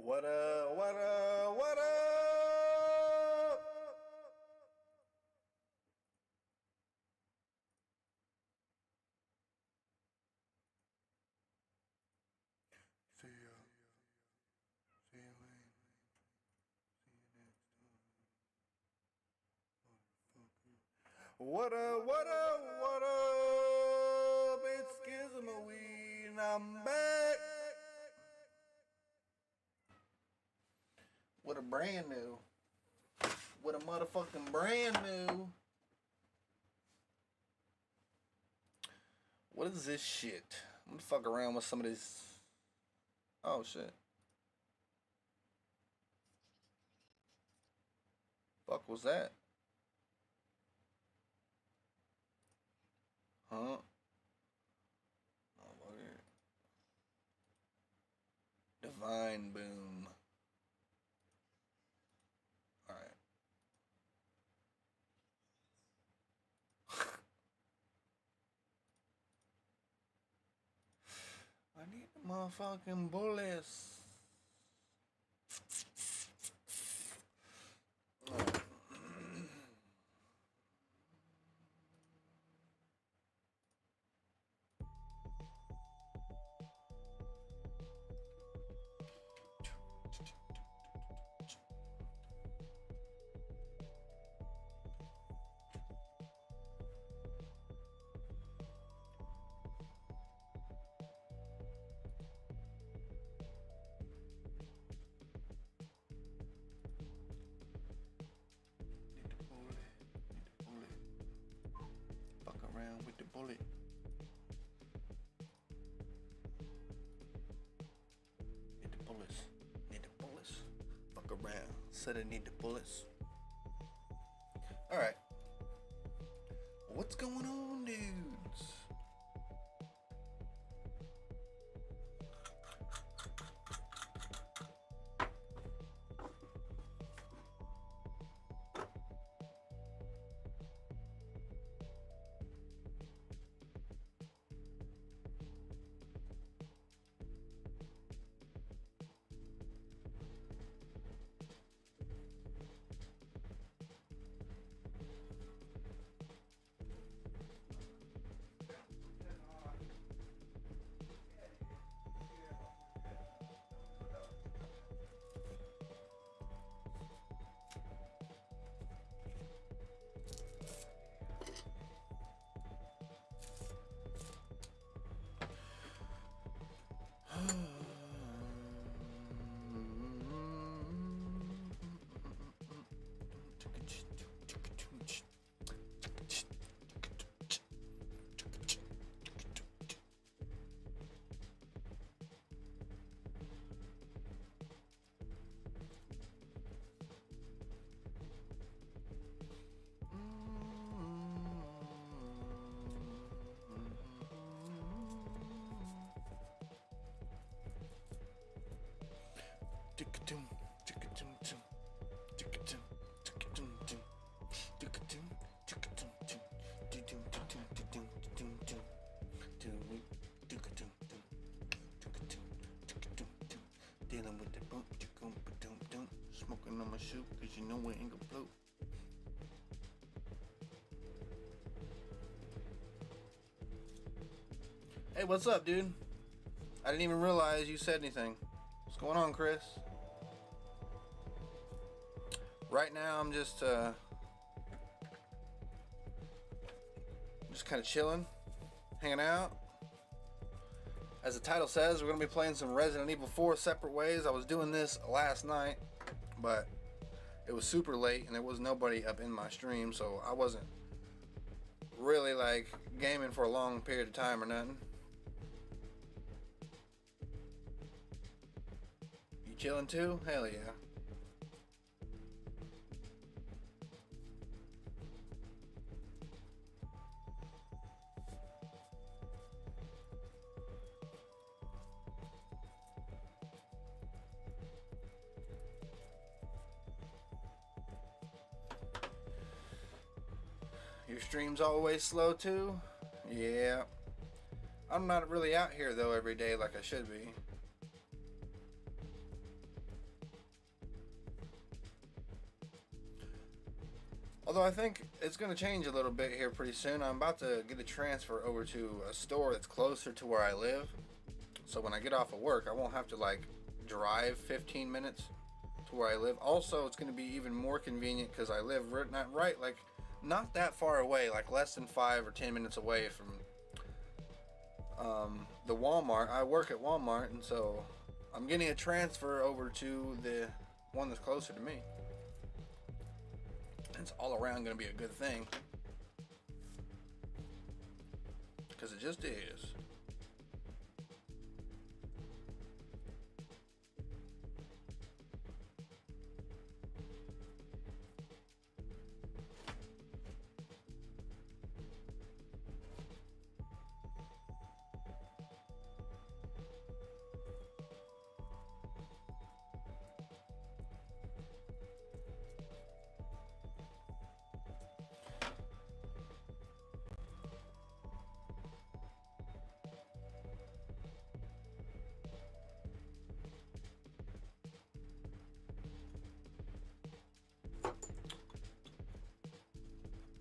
What up? What up? What up? See ya. See you later. See you next time. What up? What up? What up? It's Skizamanops and I'm back with a brand new. With a motherfucking brand new. What is this shit? I'm gonna fuck around with some of this. Oh shit. Fuck was that? Huh? Oh, look here. Divine boom. Alright. I need the motherfucking bullets. Fuck around with the bullet. Need the bullets. Need the bullets. Fuck around. Said I need the bullets. Alright. What's going on, dudes? Dealing with the bump, smoking on my shoe, cause you know we ain't gonna blow. Hey, what's up, dude? I didn't even realize you said anything. What's going on, Chris? Right now, I'm just kind of chilling, hanging out. As the title says, we're going to be playing some Resident Evil 4 separate ways. I was doing this last night, but it was super late and there was nobody up in my stream, so I wasn't really like gaming for a long period of time or nothing. You chilling too? Hell yeah. Your stream's always slow too? Yeah. I'm not really out here though every day like I should be. Although I think it's going to change a little bit here pretty soon. I'm about to get a transfer over to a store that's closer to where I live. So when I get off of work, I won't have to like drive 15 minutes to where I live. Also, it's going to be even more convenient because I live not that far away, like less than 5 or 10 minutes away from the Walmart. I work at Walmart, and so I'm getting a transfer over to the one that's closer to me. It's all around going to be a good thing, because it just is.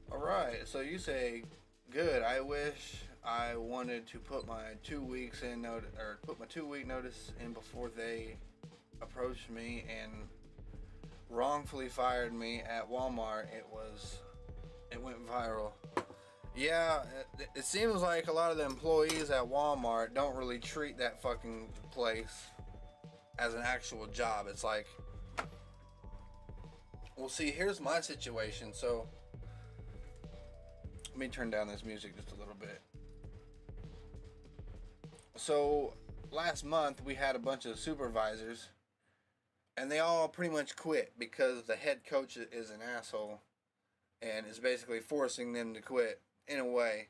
Alright, so you say, good. I wish I wanted to put my 2 weeks in notice, or put my 2 week notice in before they approached me and wrongfully fired me at Walmart. It went viral. Yeah, it seems like a lot of the employees at Walmart don't really treat that fucking place as an actual job. It's like, well, see, here's my situation. So, let me turn down this music just a little bit. So, last month we had a bunch of supervisors, and they all pretty much quit because the head coach is an asshole and is basically forcing them to quit in a way.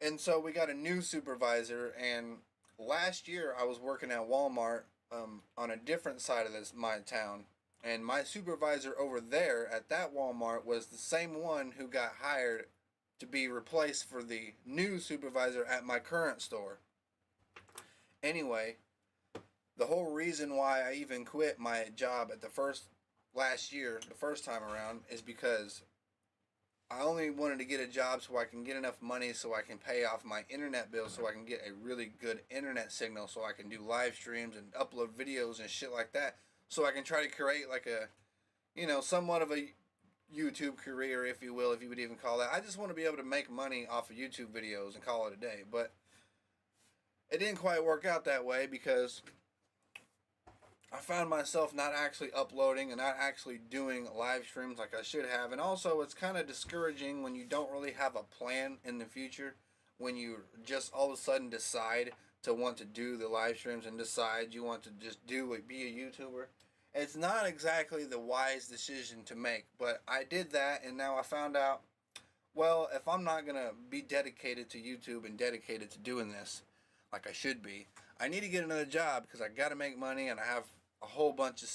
And so we got a new supervisor, and last year I was working at Walmart on a different side of my town, and my supervisor over there at that Walmart was the same one who got hired to be replaced for the new supervisor at my current store. Anyway, the whole reason why I even quit my job at the first time around, is because I only wanted to get a job so I can get enough money so I can pay off my internet bill, so I can get a really good internet signal, so I can do live streams and upload videos and shit like that, so I can try to create like a, somewhat of a YouTube career, if you will, if you would even call that. I just want to be able to make money off of YouTube videos and call it a day. But it didn't quite work out that way, because I found myself not actually uploading and not actually doing live streams like I should have. And also, it's kind of discouraging when you don't really have a plan in the future, when you just all of a sudden decide to want to do the live streams and decide you want to just be a YouTuber. It's not exactly the wise decision to make, but I did that, and now I found out, well, if I'm not going to be dedicated to YouTube and dedicated to doing this like I should be, I need to get another job, because I got to make money, and I have a whole bunch of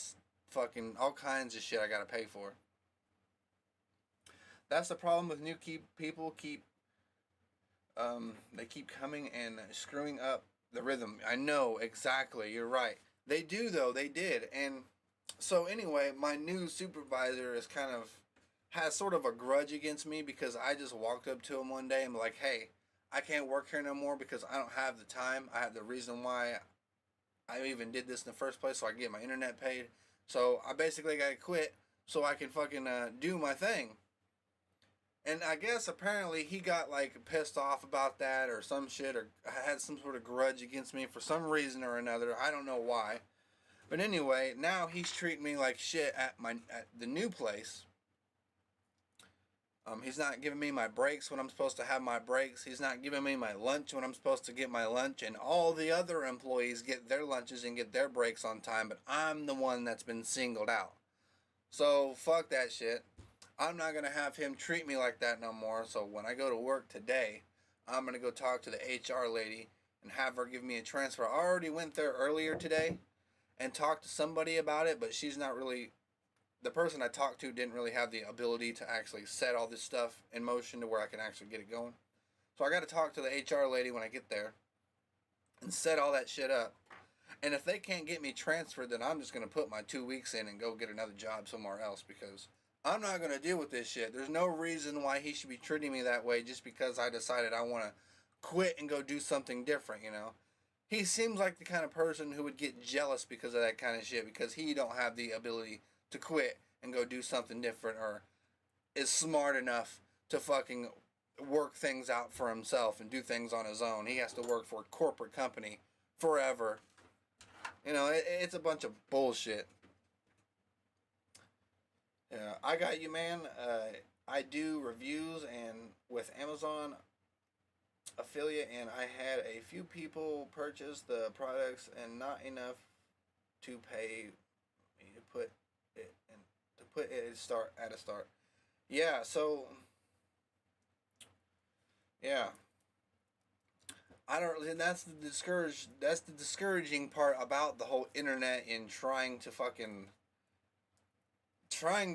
fucking all kinds of shit I got to pay for. That's the problem with new people. They keep coming and screwing up the rhythm. I know, exactly, you're right. They do, though. They did. And so anyway, my new supervisor has sort of a grudge against me, because I just walked up to him one day and be like, hey, I can't work here no more because I don't have the time. I have the reason why I even did this in the first place, so I can get my internet paid. So I basically got to quit so I can fucking do my thing. And I guess apparently he got like pissed off about that or some shit, or had some sort of grudge against me for some reason or another. I don't know why. But anyway, now he's treating me like shit at the new place. He's not giving me my breaks when I'm supposed to have my breaks. He's not giving me my lunch when I'm supposed to get my lunch. And all the other employees get their lunches and get their breaks on time, but I'm the one that's been singled out. So fuck that shit. I'm not going to have him treat me like that no more. So when I go to work today, I'm going to go talk to the HR lady and have her give me a transfer. I already went there earlier today and talked to somebody about it, but she's not really... The person I talked to didn't really have the ability to actually set all this stuff in motion to where I can actually get it going. So I got to talk to the HR lady when I get there and set all that shit up. And if they can't get me transferred, then I'm just going to put my 2 weeks in and go get another job somewhere else, because I'm not going to deal with this shit. There's no reason why he should be treating me that way just because I decided I want to quit and go do something different, you know? He seems like the kind of person who would get jealous because of that kind of shit because he don't have the ability to quit and go do something different or is smart enough to fucking work things out for himself and do things on his own. He has to work for a corporate company forever. You know, it's a bunch of bullshit. Yeah, I got you, man. I do reviews and with Amazon affiliate, and I had a few people purchase the products and not enough to pay me to put it and to put it at a start. Yeah, so yeah, I don't. And That's the discouraging part about the whole internet and trying to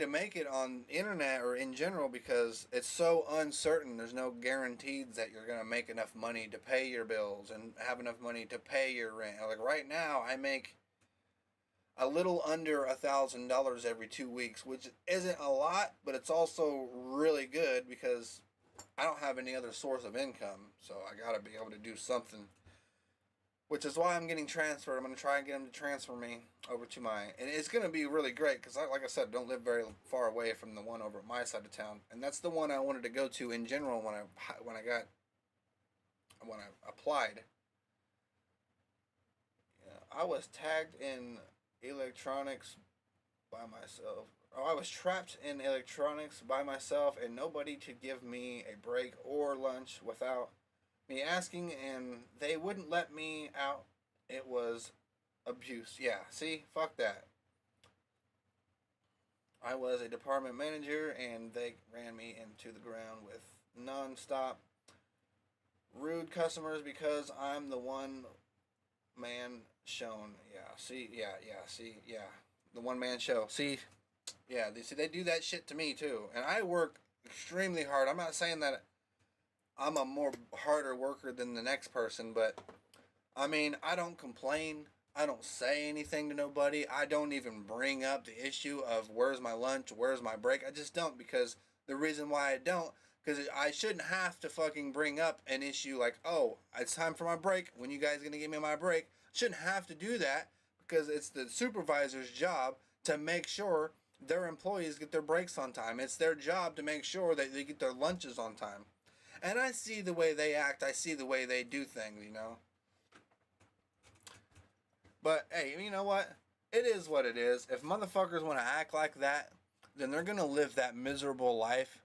make it on the internet or in general because it's so uncertain. There's no guarantees that you're gonna make enough money to pay your bills and have enough money to pay your rent. Like right now, I make a little under $1,000 every 2 weeks, which isn't a lot, but it's also really good because I don't have any other source of income, so I gotta be able to do something. Which is why I'm getting transferred. I'm gonna try and get them to transfer me over to and it's gonna be really great because, like I said, I don't live very far away from the one over at my side of town, and that's the one I wanted to go to in general when I applied. Yeah, I was tagged in electronics by myself. Oh, I was trapped in electronics by myself, and nobody to give me a break or lunch without me asking, and they wouldn't let me out. It was abuse. Yeah, see, fuck that. I was a department manager, and they ran me into the ground with non-stop rude customers because I'm the one man shown. Yeah, see, yeah, the one man show. See, yeah, they do that shit to me too, and I work extremely hard. I'm not saying that I'm a more harder worker than the next person, but I mean, I don't complain. I don't say anything to nobody. I don't even bring up the issue of where's my lunch, where's my break. I just don't because the reason why I don't, because I shouldn't have to fucking bring up an issue like, oh, it's time for my break. When you guys gonna give me my break? I shouldn't have to do that because it's the supervisor's job to make sure their employees get their breaks on time. It's their job to make sure that they get their lunches on time. And I see the way they act. I see the way they do things, you know. But hey, you know what? It is what it is. If motherfuckers want to act like that, then they're gonna live that miserable life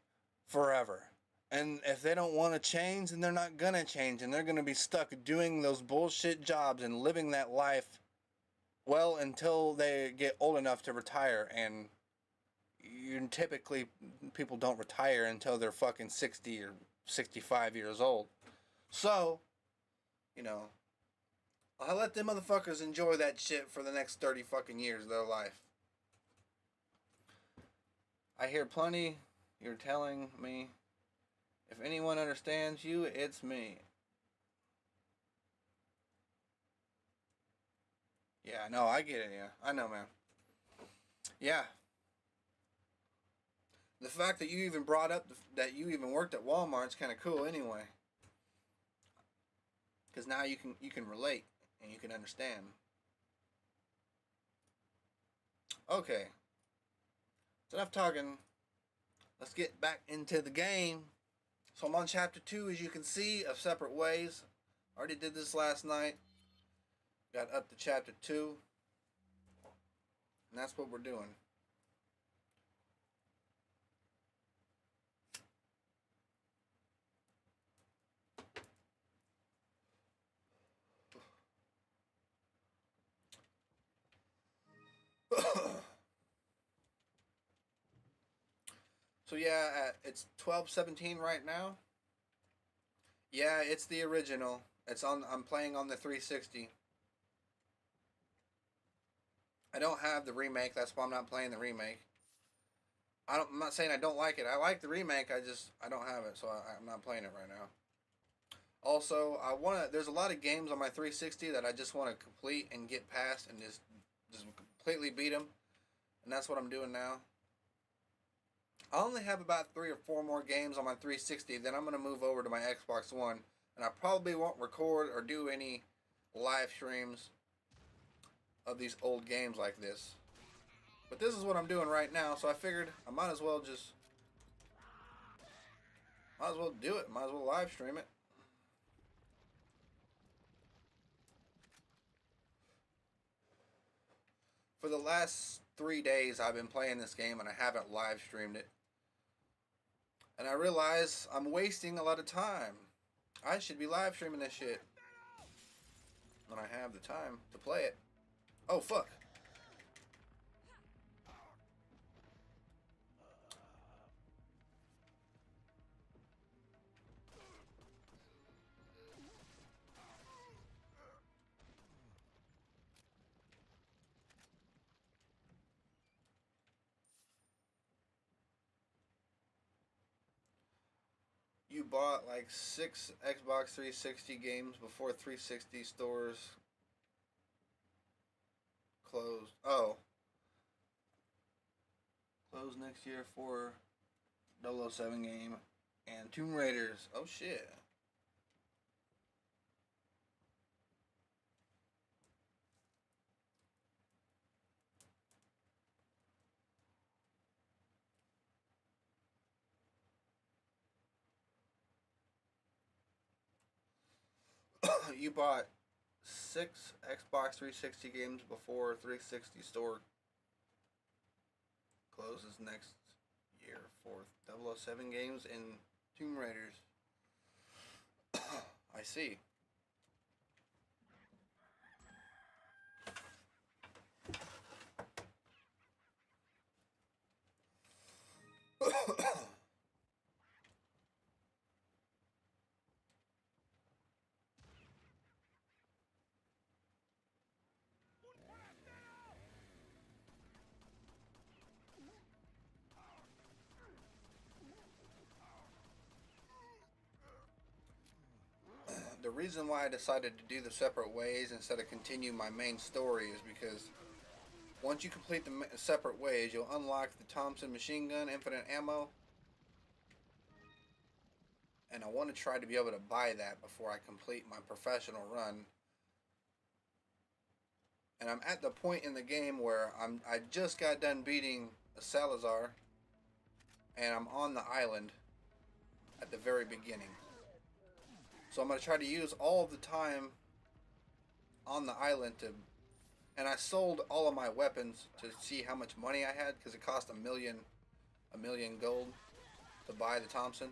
forever. And if they don't want to change, then they're not gonna change, and they're gonna be stuck doing those bullshit jobs and living that life well until they get old enough to retire. And typically people don't retire until they're fucking 60 or 65 years old. So, you know, I let them motherfuckers enjoy that shit for the next 30 fucking years of their life. I hear plenty. You're telling me. If anyone understands you, it's me. Yeah, no, I get it, yeah. I know, man. Yeah. The fact that you even brought up that you even worked at Walmart is kind of cool anyway. Because now you can relate and you can understand. Okay, so enough talking. Let's get back into the game. So I'm on chapter 2, as you can see, of Separate Ways. Already did this last night. Got up to chapter 2. And that's what we're doing. So yeah, it's 12:17 right now. Yeah, it's the original. It's on. I'm playing on the 360. I don't have the remake. That's why I'm not playing the remake. I'm not saying I don't like it. I like the remake. I don't have it, so I'm not playing it right now. Also, I want to. There's a lot of games on my 360 that I just want to complete and get past and just completely beat them, and that's what I'm doing now. I only have about 3 or 4 more games on my 360. Then I'm gonna move over to my Xbox One, and I probably won't record or do any live streams of these old games like this. But this is what I'm doing right now, so I figured I might as well do it. Might as well live stream it. For the last 3 days, I've been playing this game and I haven't live streamed it. And I realize I'm wasting a lot of time. I should be live streaming this shit when I have the time to play it. Oh, fuck. You bought like 6 Xbox 360 games before 360 stores closed. Oh. Closed next year for 007 game and Tomb Raiders. Oh shit. You bought 6 Xbox 360 games before 360 store closes next year for 007 games and Tomb Raiders. I see. The reason why I decided to do the separate ways instead of continue my main story is because once you complete the separate ways, you'll unlock the Thompson machine gun, infinite ammo, and I want to try to be able to buy that before I complete my professional run. And I'm at the point in the game where I just got done beating Salazar, and I'm on the island at the very beginning. So I'm going to try to use all of the time on the island to... And I sold all of my weapons to see how much money I had, because it cost a million gold to buy the Thompson.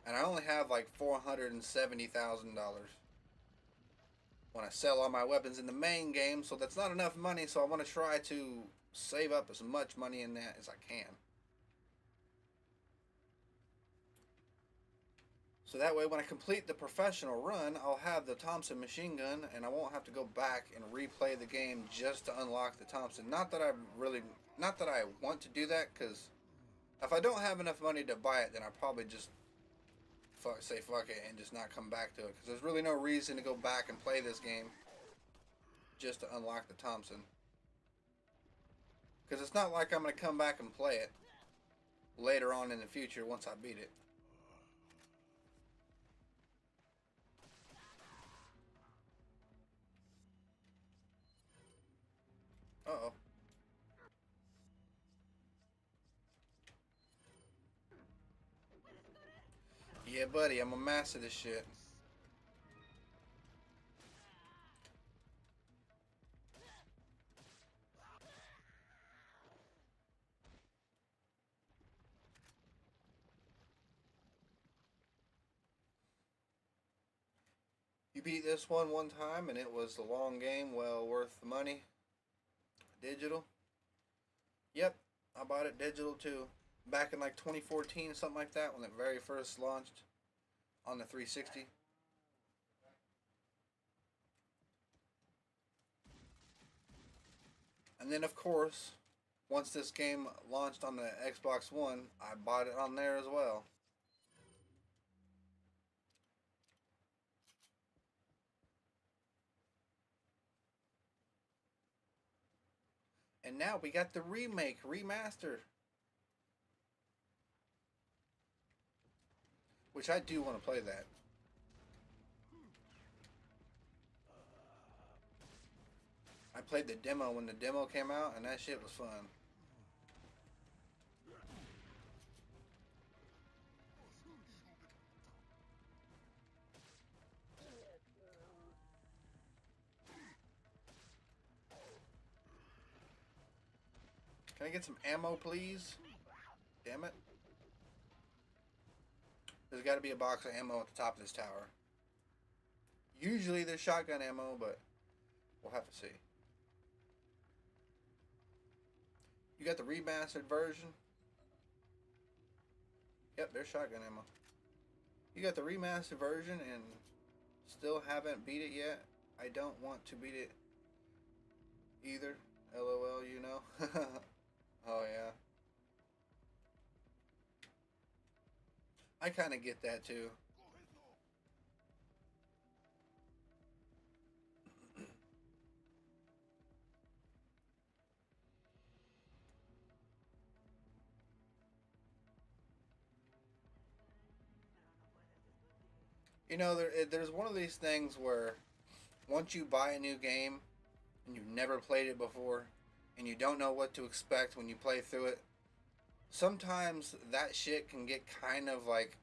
And I only have like $470,000 when I sell all my weapons in the main game, so that's not enough money, so I want to try to save up as much money in that as I can. So that way when I complete the professional run, I'll have the Thompson machine gun and I won't have to go back and replay the game just to unlock the Thompson. Not that I want to do that, because if I don't have enough money to buy it, then I'll probably just say fuck it and just not come back to it, because there's really no reason to go back and play this game just to unlock the Thompson. Because it's not like I'm going to come back and play it later on in the future once I beat it. Uh-oh. Yeah, buddy, I'm a master of this shit. You beat this one time and it was a long game, well worth the money. Digital. Yep, I bought it digital too. Back in like 2014, something like that, when it very first launched on the 360. And then, of course, once this game launched on the Xbox One, I bought it on there as well. And now we got the remake, remaster. which I do want to play that. I played the demo when the demo came out, and that shit was fun. Can I get some ammo, please? Damn it. There's got to be a box of ammo at the top of this tower. Usually there's shotgun ammo, but we'll have to see. You got the remastered version? Yep, there's shotgun ammo. You got the remastered version and still haven't beat it yet? I don't want to beat it either. LOL, you know. Oh, yeah. I kind of get that, too. You know, there's one of these things where once you buy a new game and you've never played it before and you don't know what to expect when you play through it, sometimes that shit can get kind of like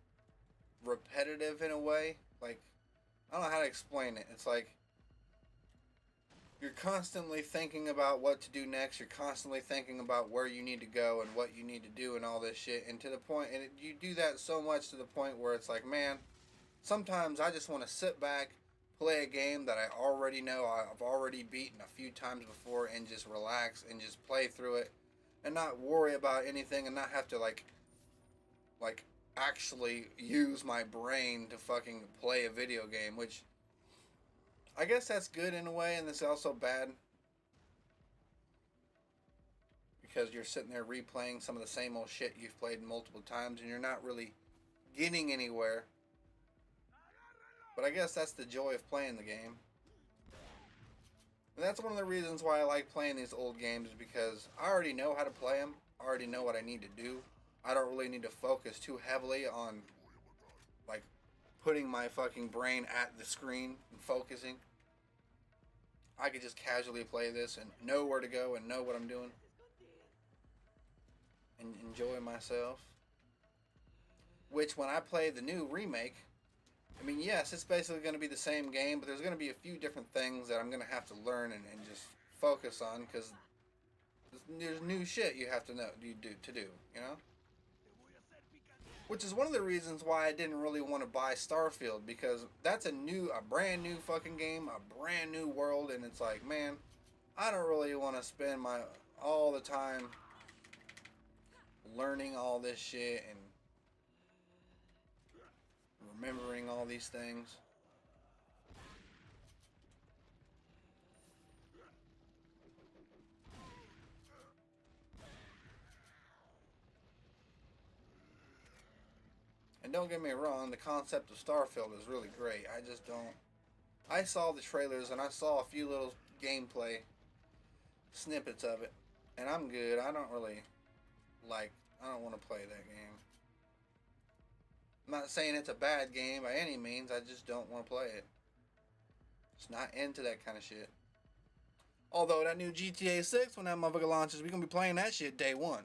repetitive in a way. Like, I don't know how to explain it. It's like you're constantly thinking about what to do next. You're constantly thinking about where you need to go and what you need to do and all this shit. And to the point, and you do that so much to the point where it's like, man, sometimes I just want to sit back, play a game that I already know, I've already beaten a few times before, and just relax and just play through it and not worry about anything and not have to like actually use my brain to fucking play a video game, which I guess that's good in a way, and it's also bad because you're sitting there replaying some of the same old shit you've played multiple times and you're not really getting anywhere. But I guess that's the joy of playing the game. And that's one of the reasons why I like playing these old games, because I already know how to play them. I already know what I need to do. I don't really need to focus too heavily on like putting my fucking brain at the screen and focusing. I could just casually play this and know where to go and know what I'm doing and enjoy myself. Which, when I play the new remake, I mean, yes, it's basically going to be the same game, but there's going to be a few different things that I'm going to have to learn and just focus on, because there's new shit you have to know you know? Which is one of the reasons why I didn't really want to buy Starfield, because that's a brand new fucking game, a brand new world, and it's like, man, I don't really want to spend all the time learning all this shit and remembering all these things. And don't get me wrong, the concept of Starfield is really great. I just don't... I saw the trailers and I saw a few little gameplay snippets of it, and I'm good. I don't want to play that game. I'm not saying it's a bad game by any means, I just don't want to play it. Just not into that kind of shit. Although that new GTA 6, when that motherfucker launches, we're going to be playing that shit day one.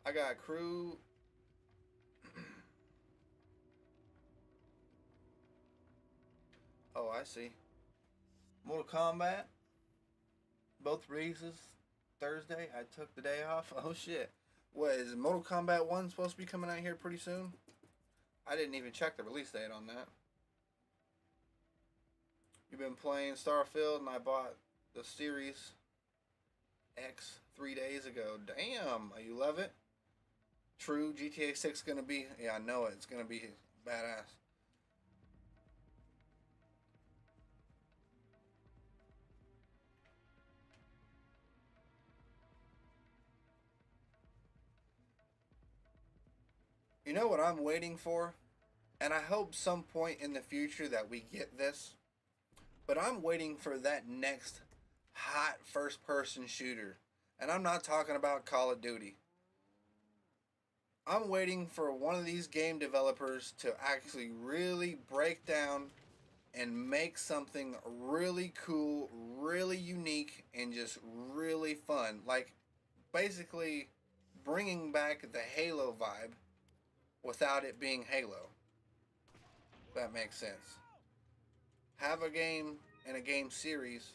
I got crew. Oh, I see. Mortal Kombat. Both releases Thursday. I took the day off. Oh shit. What is Mortal Kombat 1 supposed to be coming out here pretty soon? I didn't even check the release date on that. You've been playing Starfield and I bought the Series X 3 days ago. Damn, you love it? True, GTA 6 gonna be, yeah, I know it. It's gonna be badass. You know what I'm waiting for? And I hope some point in the future that we get this. But I'm waiting for that next hot first person shooter. And I'm not talking about Call of Duty. I'm waiting for one of these game developers to actually really break down and make something really cool, really unique, and just really fun. Like, basically bringing back the Halo vibe without it being Halo. If that makes sense. Have a game and a game series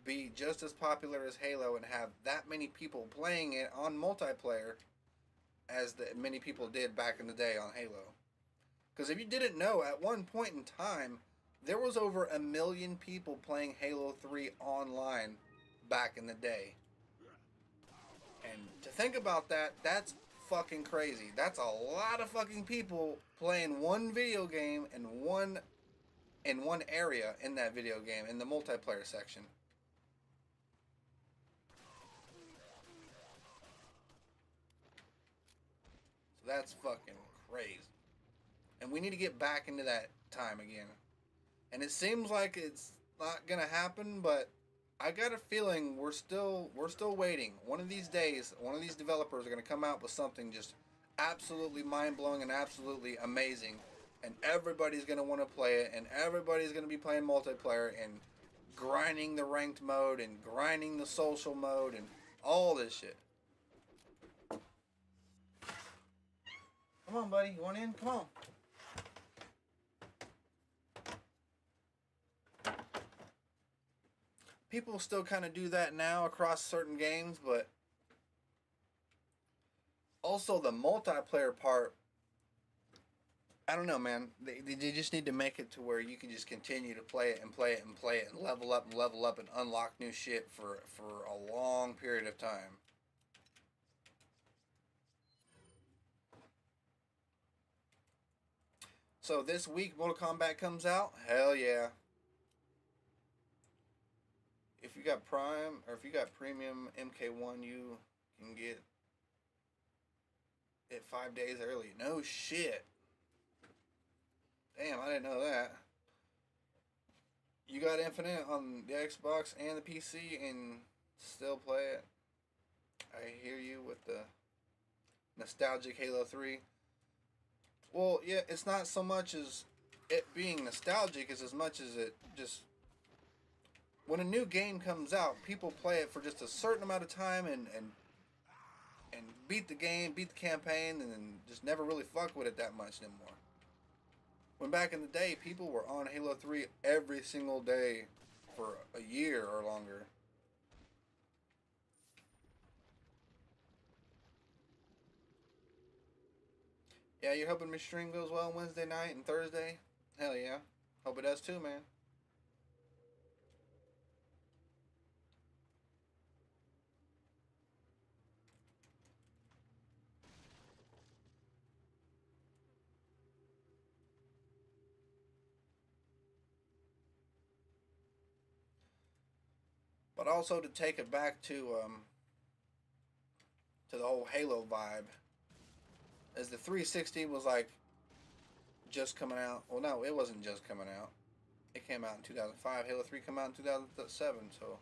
be just as popular as Halo and have that many people playing it on multiplayer as the many people did back in the day on Halo. Because if you didn't know, at one point in time, there was over 1 million people playing Halo 3 online back in the day. And to think about that, that's fucking crazy. That's a lot of fucking people playing one video game in one area in that video game in the multiplayer section. So that's fucking crazy. And we need to get back into that time again. And it seems like it's not gonna happen, but I got a feeling we're still waiting. One of these days, one of these developers are gonna come out with something just absolutely mind blowing and absolutely amazing, and everybody's gonna want to play it, and everybody's gonna be playing multiplayer and grinding the ranked mode and grinding the social mode and all this shit. Come on, buddy, you want in? Come on. People still kind of do that now across certain games, but also the multiplayer part, I don't know, man. They just need to make it to where you can just continue to play it and play it and play it and level up and unlock new shit for a long period of time. So this week Mortal Kombat comes out. Hell yeah. If you got Prime or if you got Premium MK1, you can get it 5 days early. No shit. Damn, I didn't know that. You got Infinite on the Xbox and the PC and still play it. I hear you with the nostalgic Halo 3. Well, yeah, it's not so much as it being nostalgic as much as it just when a new game comes out, people play it for just a certain amount of time and beat the game, beat the campaign, and then just never really fuck with it that much anymore. When back in the day, people were on Halo 3 every single day for a year or longer. Yeah, you hoping my stream goes well Wednesday night and Thursday? Hell yeah. Hope it does too, man. But also to take it back to the whole Halo vibe, as the 360 was like just coming out. Well, no, it wasn't just coming out. It came out in 2005. Halo 3 came out in 2007. So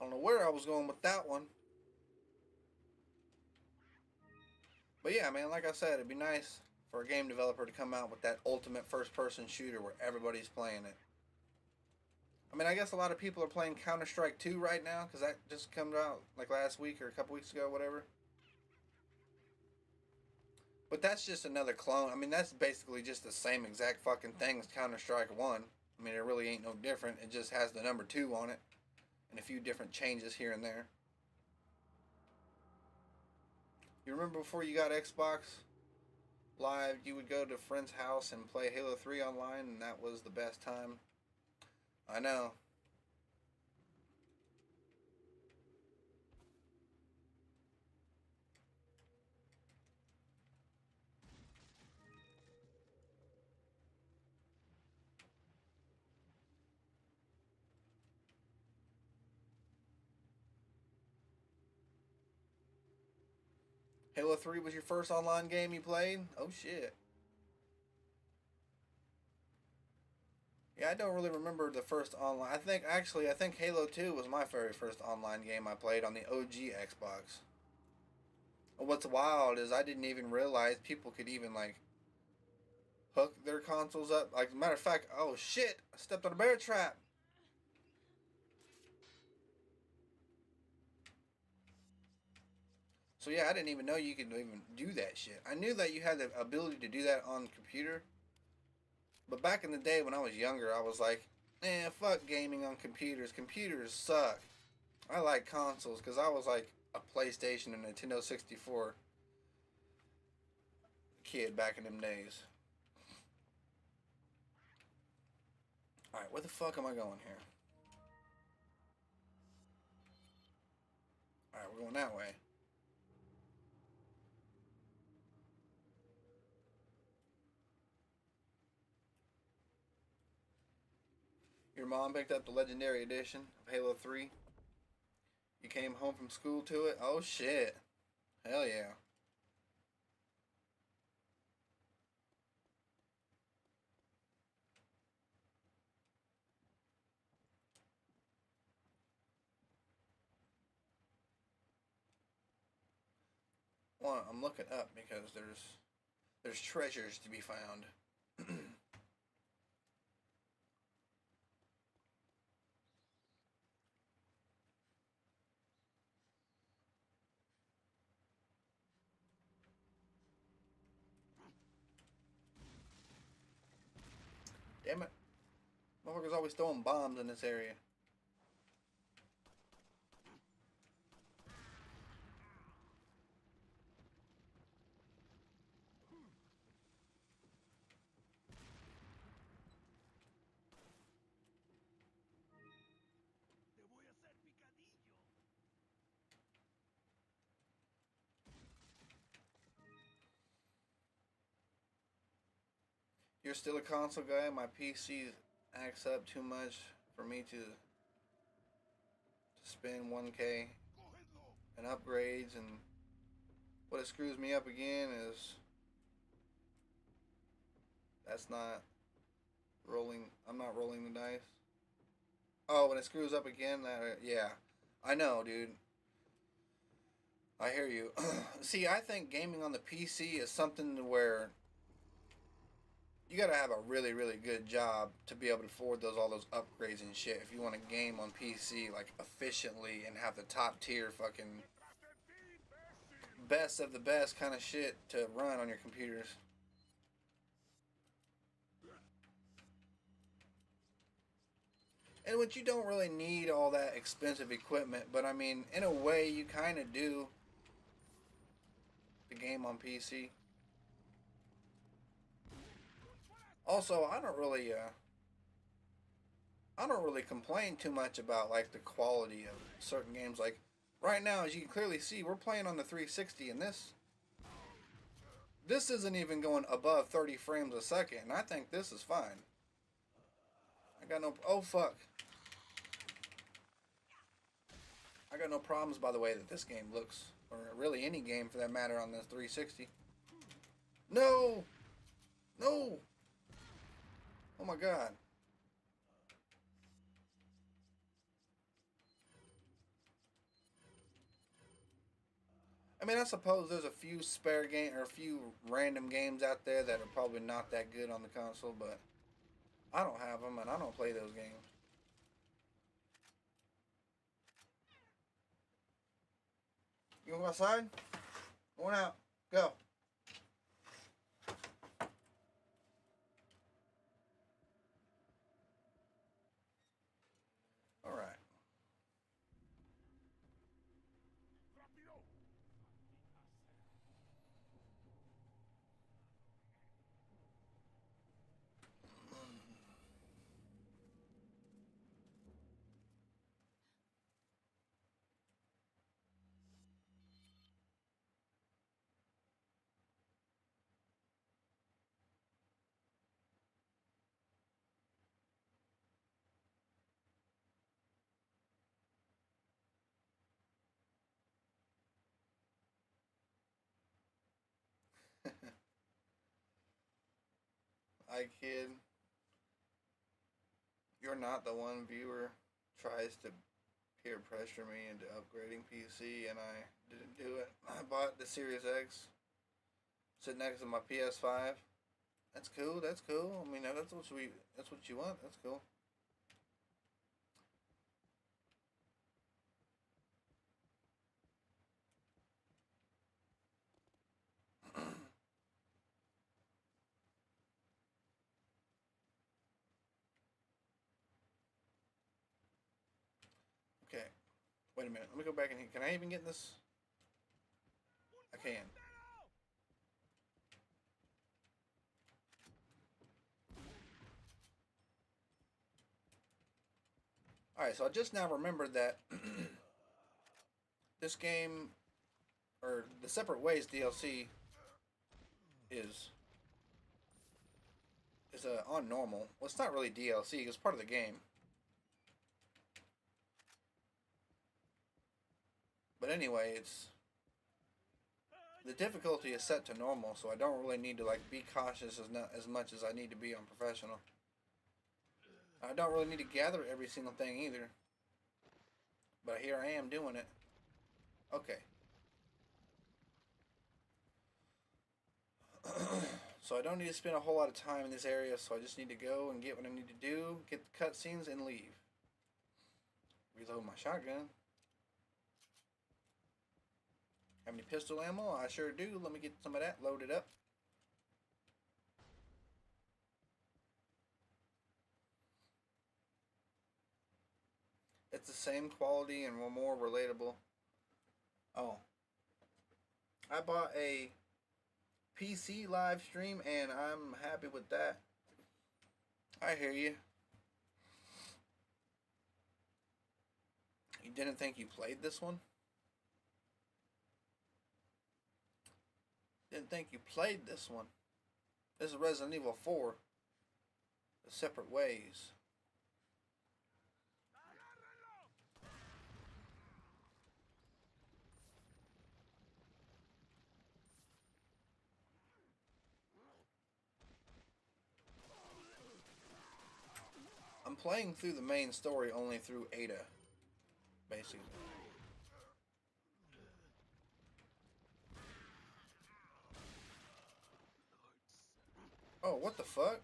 I don't know where I was going with that one. But yeah, man, like I said, it'd be nice for a game developer to come out with that ultimate first-person shooter where everybody's playing it. I mean, I guess a lot of people are playing Counter-Strike 2 right now because that just came out like last week or a couple weeks ago, whatever. But that's just another clone. I mean, that's basically just the same exact fucking thing as Counter Strike 1. I mean, it really ain't no different. It just has the number 2 on it and a few different changes here and there. You remember before you got Xbox Live, you would go to a friend's house and play Halo 3 online, and that was the best time? I know. Halo 3 was your first online game you played? Oh shit. Yeah, I don't really remember the first online. I think Halo 2 was my very first online game I played on the OG Xbox. What's wild is I didn't even realize people could even like hook their consoles up. Like, matter of fact, oh shit, I stepped on a bear trap. So yeah, I didn't even know you could even do that shit. I knew that you had the ability to do that on computer, but back in the day when I was younger, I was like, fuck gaming on computers. Computers suck. I like consoles because I was like a PlayStation and Nintendo 64 kid back in them days. All right, where the fuck am I going here? All right, we're going that way. Your mom picked up the Legendary Edition of Halo 3. You came home from school to it? Oh shit. Hell yeah. Well, I'm looking up because there's treasures to be found. Damn it. Motherfuckers always throwing bombs in this area. You're still a console guy? My PC acts up too much for me to spend 1K and upgrades, and what it screws me up again is that's not rolling. I'm not rolling the dice. Oh, when it screws up again, yeah, I know, dude. I hear you. See, I think gaming on the PC is something where you gotta have a really, really good job to be able to afford all those upgrades and shit. If you want to game on PC like efficiently and have the top tier fucking best of the best kind of shit to run on your computers. And which you don't really need all that expensive equipment, but I mean, in a way, you kind of do the game on PC. Also, I don't really complain too much about like the quality of certain games. Like right now, as you can clearly see, we're playing on the 360, and this isn't even going above 30 frames a second. And I think this is fine. I got no. Oh fuck. I got no problems by the way that this game looks, or really any game for that matter on this 360. No, no. Oh my god. I mean, I suppose there's a few spare game or a few random games out there that are probably not that good on the console, but I don't have them and I don't play those games. You want to go outside? Going out. Go. All right. I kid. You're not the one viewer tries to peer pressure me into upgrading PC, and I didn't do it. I bought the Series X, sitting next to my PS5. That's cool. That's cool. I mean, that's what you want. That's cool. Okay. Wait a minute. Let me go back in here. Can I even get in this? I can. Alright, so I just now remembered that this game, or the Separate Ways DLC, is on normal. Well, it's not really DLC. It's part of the game. But anyway, the difficulty is set to normal, so I don't really need to like be cautious as much as I need to be on professional. I don't really need to gather every single thing either. But here I am doing it. Okay. So I don't need to spend a whole lot of time in this area, so I just need to go and get what I need to do, get the cutscenes, and leave. Reload my shotgun. Have any pistol ammo? I sure do. Let me get some of that loaded up. It's the same quality and more relatable. Oh. I bought a PC live stream and I'm happy with that. I hear you. You didn't think you played this one? Didn't think you played this one. This is Resident Evil 4. The Separate Ways. I'm playing through the main story only through Ada, basically. Oh, what the fuck?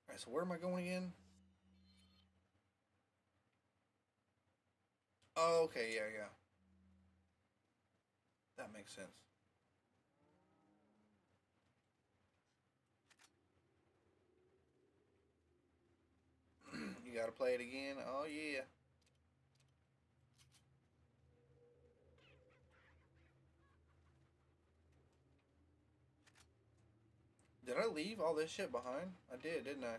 Alright, so where am I going again? Oh, okay, yeah. That makes sense. You gotta play it again? Oh, yeah. Did I leave all this shit behind? I did, didn't I?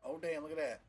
Oh, damn, look at that.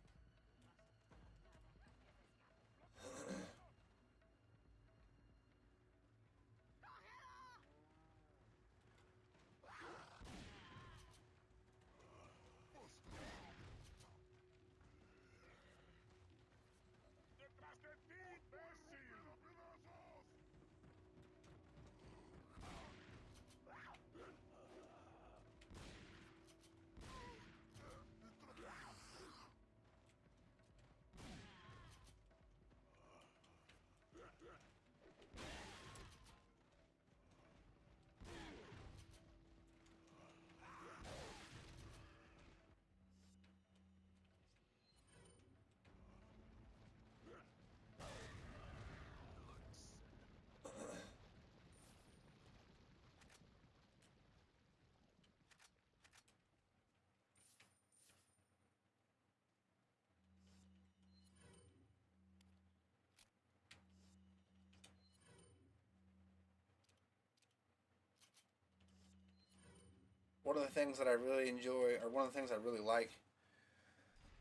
one of the things that I really enjoy, or one of the things I really like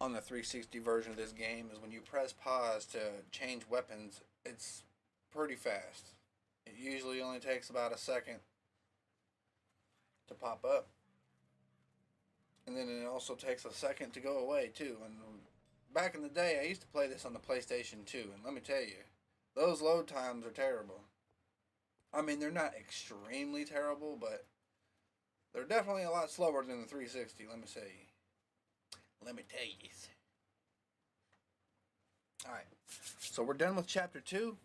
on the 360 version of this game, is when you press pause to change weapons, it's pretty fast. It usually only takes about a second to pop up. And then it also takes a second to go away, too. And back in the day, I used to play this on the PlayStation 2, and let me tell you, those load times are terrible. I mean, they're not extremely terrible, but they're definitely a lot slower than the 360, let me say. Let me tell you. Alright, so we're done with Chapter 2.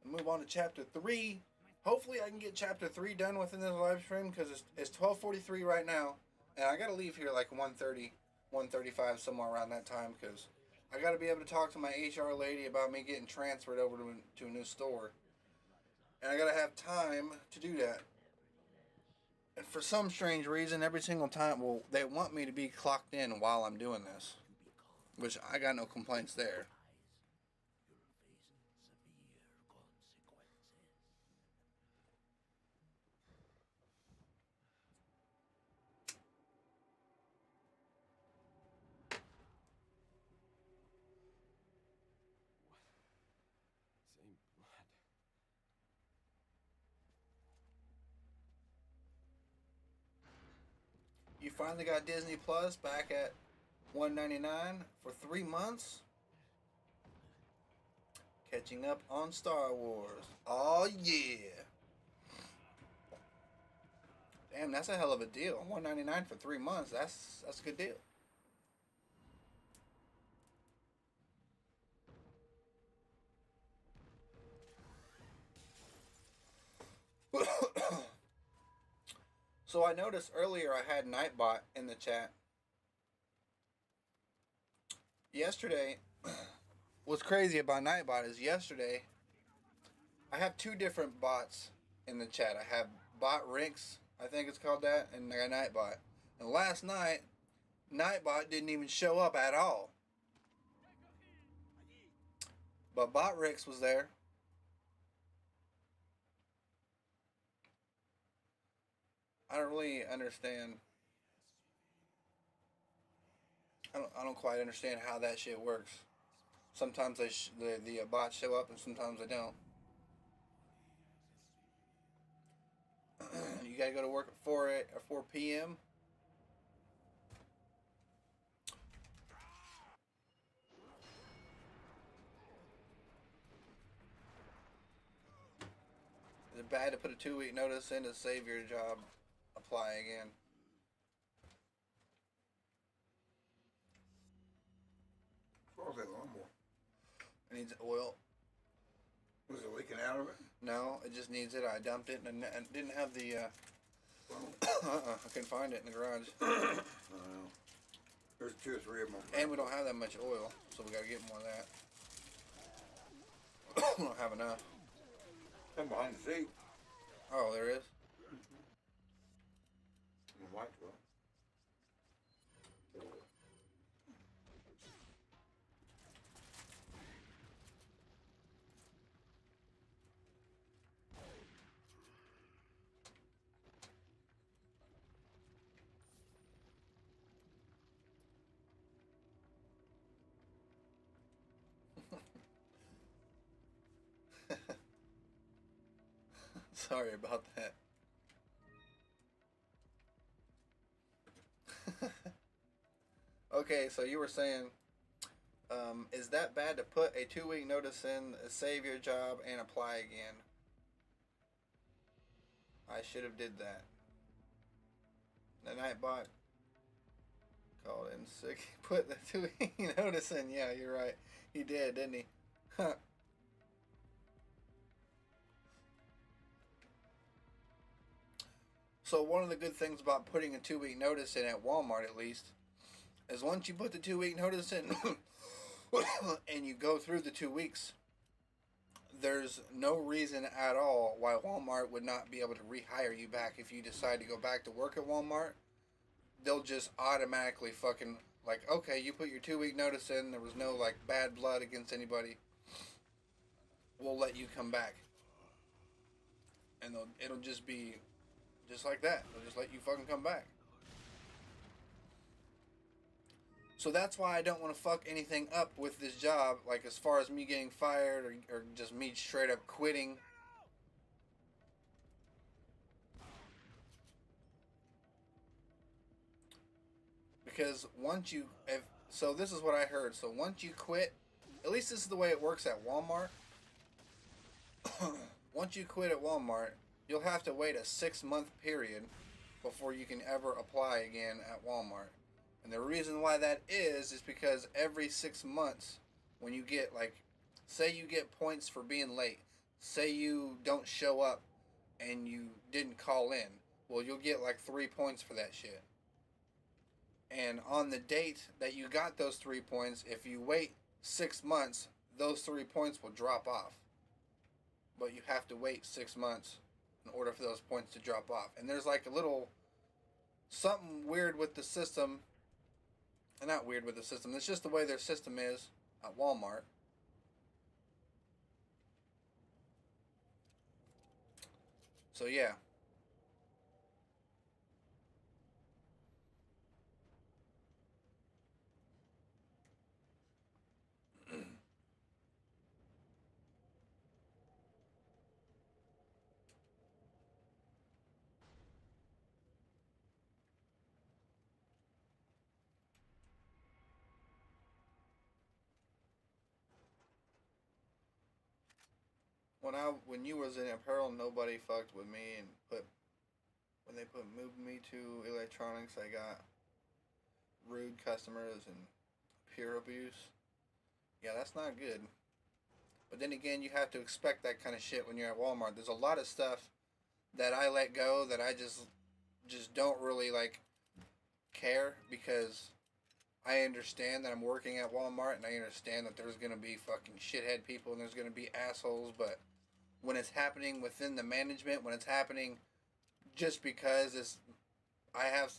We'll move on to Chapter 3. Hopefully I can get Chapter 3 done within this live stream, because it's 12:43 right now. And I gotta leave here like 1:30, 1:35, somewhere around that time, because I gotta be able to talk to my HR lady about me getting transferred over to a new store. And I gotta have time to do that. And for some strange reason, every single time, well, they want me to be clocked in while I'm doing this, which I got no complaints there. You finally got Disney Plus back at $1.99 for 3 months. Catching up on Star Wars. Oh yeah. Damn, that's a hell of a deal. $1.99 for 3 months. That's a good deal. So I noticed earlier I had Nightbot in the chat. Yesterday, what's crazy about Nightbot is yesterday, I have 2 different bots in the chat. I have Bot Rinks, I think it's called that, and I got Nightbot. And last night, Nightbot didn't even show up at all. But Bot Rinks was there. I don't really understand. I don't quite understand how that shit works. Sometimes the bots show up and sometimes they don't. You gotta go to work at 4 p.m. Is it bad to put a 2-week notice in to save your job? Apply again. What was that lawnmower? It needs oil. Was it leaking out of it? No, it just needs it. I dumped it and didn't have the. I couldn't find it in the garage. There's 2 or 3 of them. And we don't have that much oil, so we gotta get more of that. We don't have enough. I'm behind the seat. Oh, there is. The white one. Sorry about that. Okay, so you were saying, is that bad to put a 2-week notice in, save your job, and apply again? I should have did that. The Nightbot called in sick. Put the 2-week notice in. Yeah, you're right. He did, didn't he? Huh. So one of the good things about putting a 2-week notice in at Walmart, at least, is once you put the 2-week notice in and you go through the 2 weeks, there's no reason at all why Walmart would not be able to rehire you back if you decide to go back to work at Walmart. They'll just automatically fucking, like, okay, you put your 2-week notice in, there was no, like, bad blood against anybody, we'll let you come back. And it'll just be Just like that. They'll just let you fucking come back. So that's why I don't want to fuck anything up with this job, like as far as me getting fired or just me straight up quitting. Because once you, so this is what I heard. So once you quit, at least this is the way it works at Walmart. Once you quit at Walmart, you'll have to wait a 6-month period before you can ever apply again at Walmart. And the reason why that is because every 6 months, when you get like, say you get points for being late, say you don't show up and you didn't call in, well, you'll get like 3 points for that shit. And on the date that you got those 3 points, if you wait 6 months, those 3 points will drop off. But you have to wait 6 months in order for those points to drop off. And there's like a little something weird with the system. And not weird with the system, it's just the way their system is at Walmart. So yeah. When you was in apparel, nobody fucked with me and when they moved me to electronics, I got rude customers and peer abuse. Yeah, that's not good. But then again, you have to expect that kind of shit when you're at Walmart. There's a lot of stuff that I let go that I just don't really like care because I understand that I'm working at Walmart and I understand that there's gonna be fucking shithead people and there's gonna be assholes, but when it's happening within the management, when it's happening just because I have,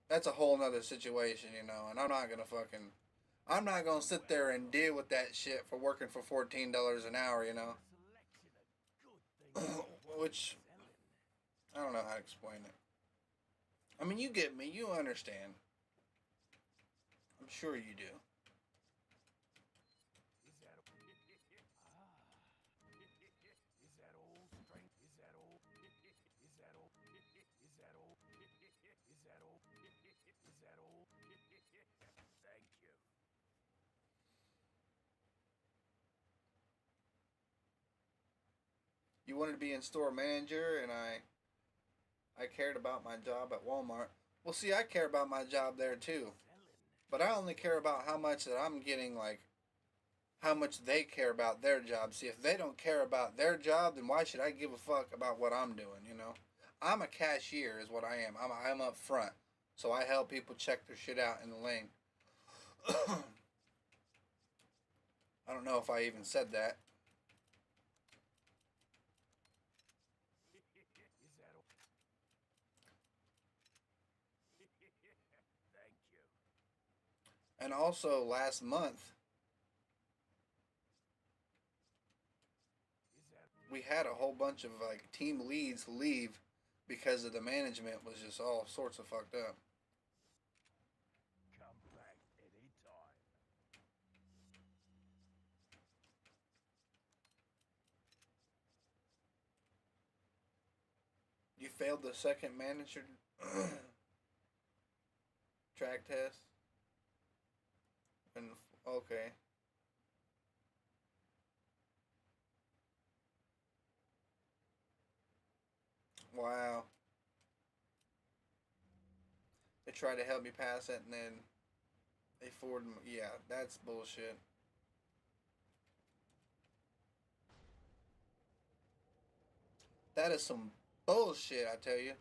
that's a whole nother situation, and I'm not gonna sit there and deal with that shit for working for $14 an hour, which, I don't know how to explain it. I mean, you get me, you understand. I'm sure you do. You wanted to be in store manager, and I cared about my job at Walmart. Well, see, I care about my job there too, but I only care about how much that I'm getting, like how much they care about their job. See, if they don't care about their job, then why should I give a fuck about what I'm doing? I'm a cashier, is what I am. I'm up front, so I help people check their shit out in the lane. I don't know if I even said that. And also last month, we had a whole bunch of like team leads leave because of the management was just all sorts of fucked up. You failed the second manager track test. And okay. Wow. They tried to help me pass it and then they forwarded me. Yeah, that's bullshit. That is some bullshit, I tell you.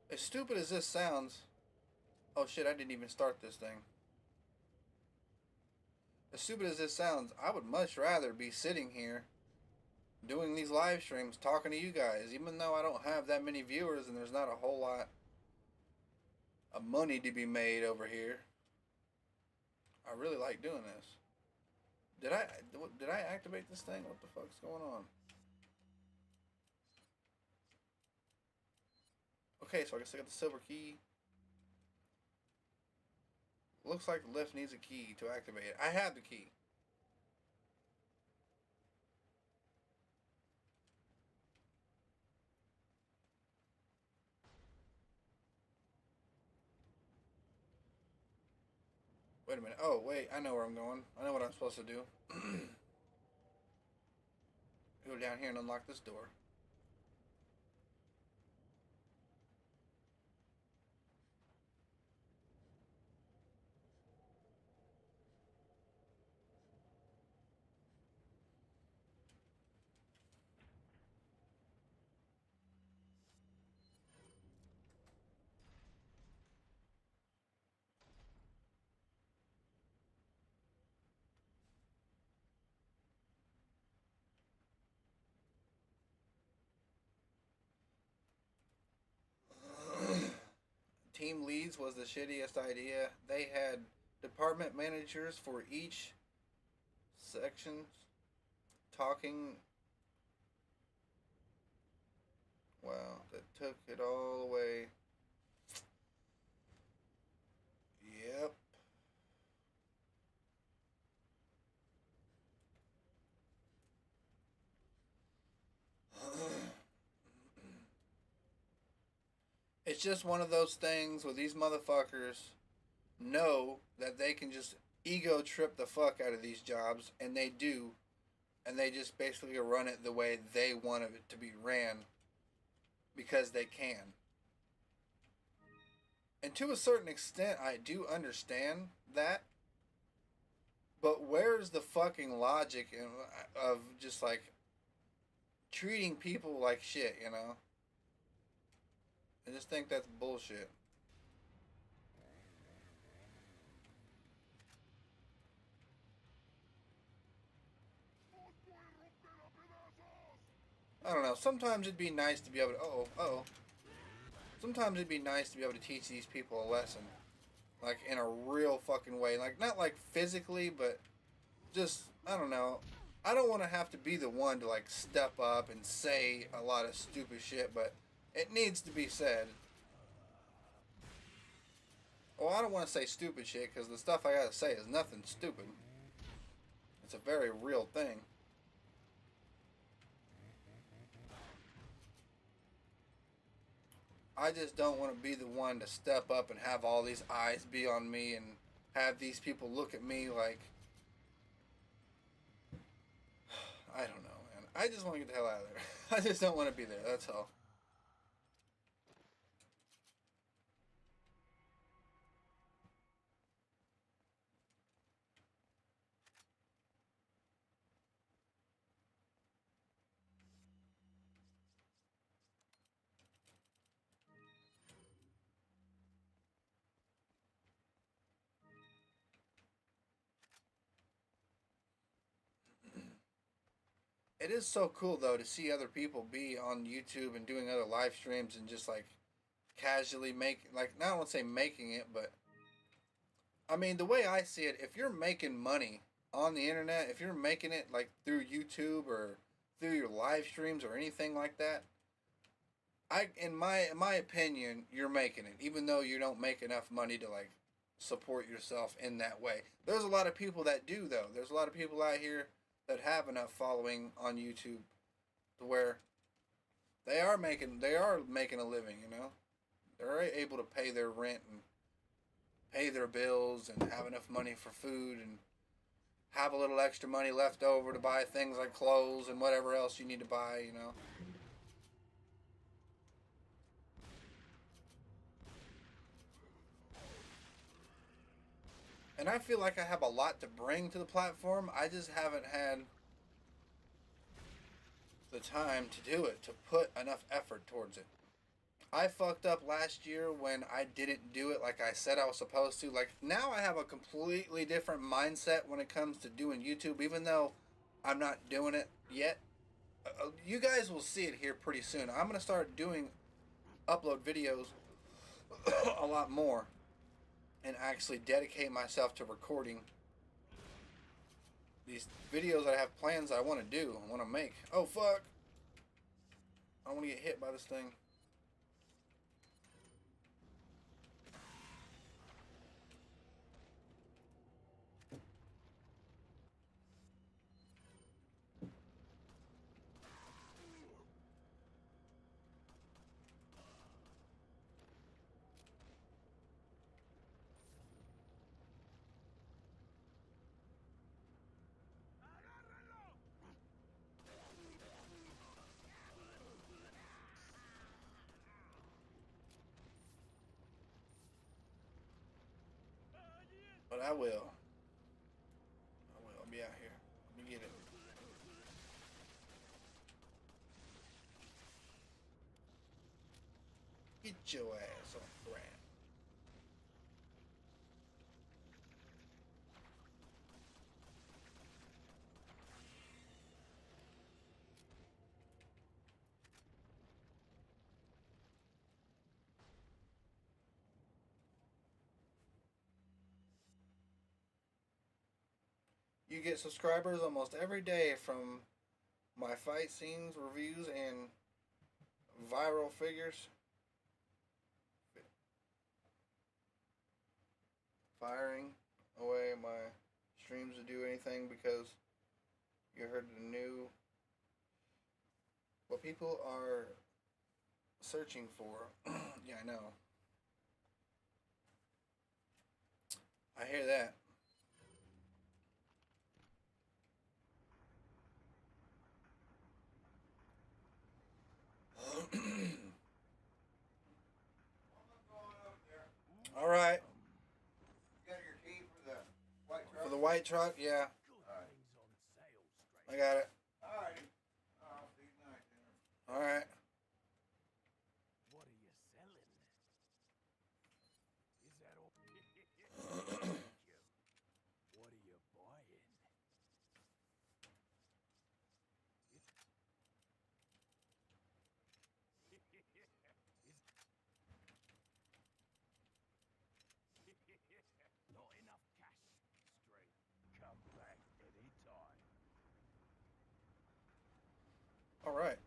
As stupid as this sounds, oh shit, I didn't even start this thing. As stupid as this sounds, I would much rather be sitting here doing these live streams talking to you guys, even though I don't have that many viewers and there's not a whole lot of money to be made over here. I really like doing this. Did I activate this thing? What the fuck's going on? Okay, so I guess I got the silver key. Looks like the lift needs a key to activate it. I have the key. Wait a minute. Oh, wait. I know where I'm going. I know what I'm supposed to do. Go down here and unlock this door. Team leads was the shittiest idea. They had department managers for each section talking. Wow, that took it all away. Yep. It's just one of those things where these motherfuckers know that they can just ego trip the fuck out of these jobs, and they do, and they just basically run it the way they want it to be ran because they can. And to a certain extent, I do understand that, but where's the fucking logic of just like treating people like shit, you know? I just think that's bullshit. I don't know. Sometimes it'd be nice to be able to. Oh. Sometimes it'd be nice to be able to teach these people a lesson. Like, in a real fucking way. Like, not like physically, but just, I don't know. I don't want to have to be the one to, like, step up and say a lot of stupid shit, but it needs to be said. Well, I don't want to say stupid shit, because the stuff I gotta say is nothing stupid. It's a very real thing. I just don't want to be the one to step up and have all these eyes be on me and have these people look at me like... I don't know, man. I just want to get the hell out of there. I just don't want to be there, that's all. It is so cool though to see other people be on YouTube and doing other live streams and just like casually make like not I won't say making it, but I mean the way I see it, if you're making money on the internet, if you're making it like through YouTube or through your live streams or anything like that, I in my opinion, you're making it, even though you don't make enough money to like support yourself in that way. There's a lot of people that do though. There's a lot of people out here that have enough following on YouTube to where they are making a living, you know. They're able to pay their rent and pay their bills and have enough money for food and have a little extra money left over to buy things like clothes and whatever else you need to buy, you know. And I feel like I have a lot to bring to the platform. I just haven't had the time to do it, to put enough effort towards it. I fucked up last year when I didn't do it like I said I was supposed to. Like, now I have a completely different mindset when it comes to doing YouTube, even though I'm not doing it yet. You guys will see it here pretty soon. I'm going to start doing upload videos a lot more and actually dedicate myself to recording these videos that I have plans that I want to do, I want to make. Oh fuck! I don't want to get hit by this thing. But I will. I will. I'll be out here. Let me get it. Get your ass on the ground. You get subscribers almost every day from my fight scenes, reviews, and viral figures. Firing away my streams to do anything because you heard the new what people are searching for. Yeah, I know. I hear that. All right. You got your key for the white truck? For the white truck, yeah. I got it. Alrighty. I'll see you tonight then. All right. What are you selling? Is that all? Thank you. What are you buying? Not enough cash. Straight. Come back anytime. All right.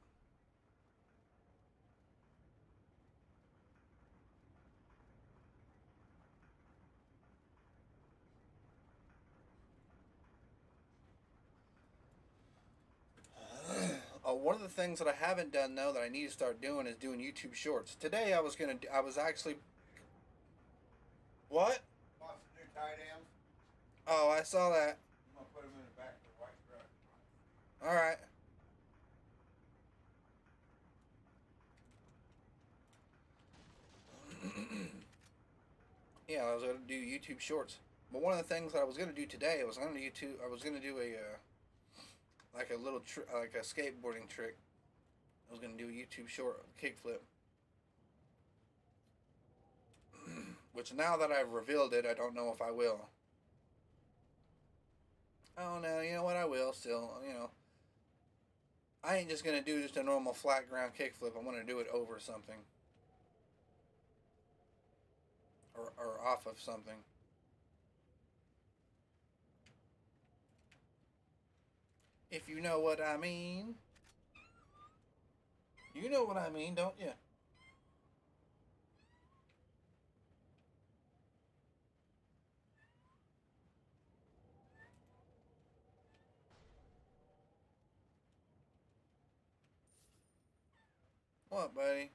One of the things that I haven't done though that I need to start doing is doing YouTube Shorts. Today I was actually. What? Bought some new tie dams. Oh, I saw that. I'm gonna put them in the back of the white truck. All right. Yeah, I was gonna do YouTube Shorts, but one of the things that I was gonna do today was I was gonna do a like a little like a skateboarding trick. I was gonna do a YouTube short kickflip, which now that I've revealed it, I don't know if I will. Oh no, you know what? I will still. You know, I ain't just gonna do just a normal flat ground kickflip. I'm gonna do it over something. Or off of something. If you know what I mean. You know what I mean, don't you? What, buddy?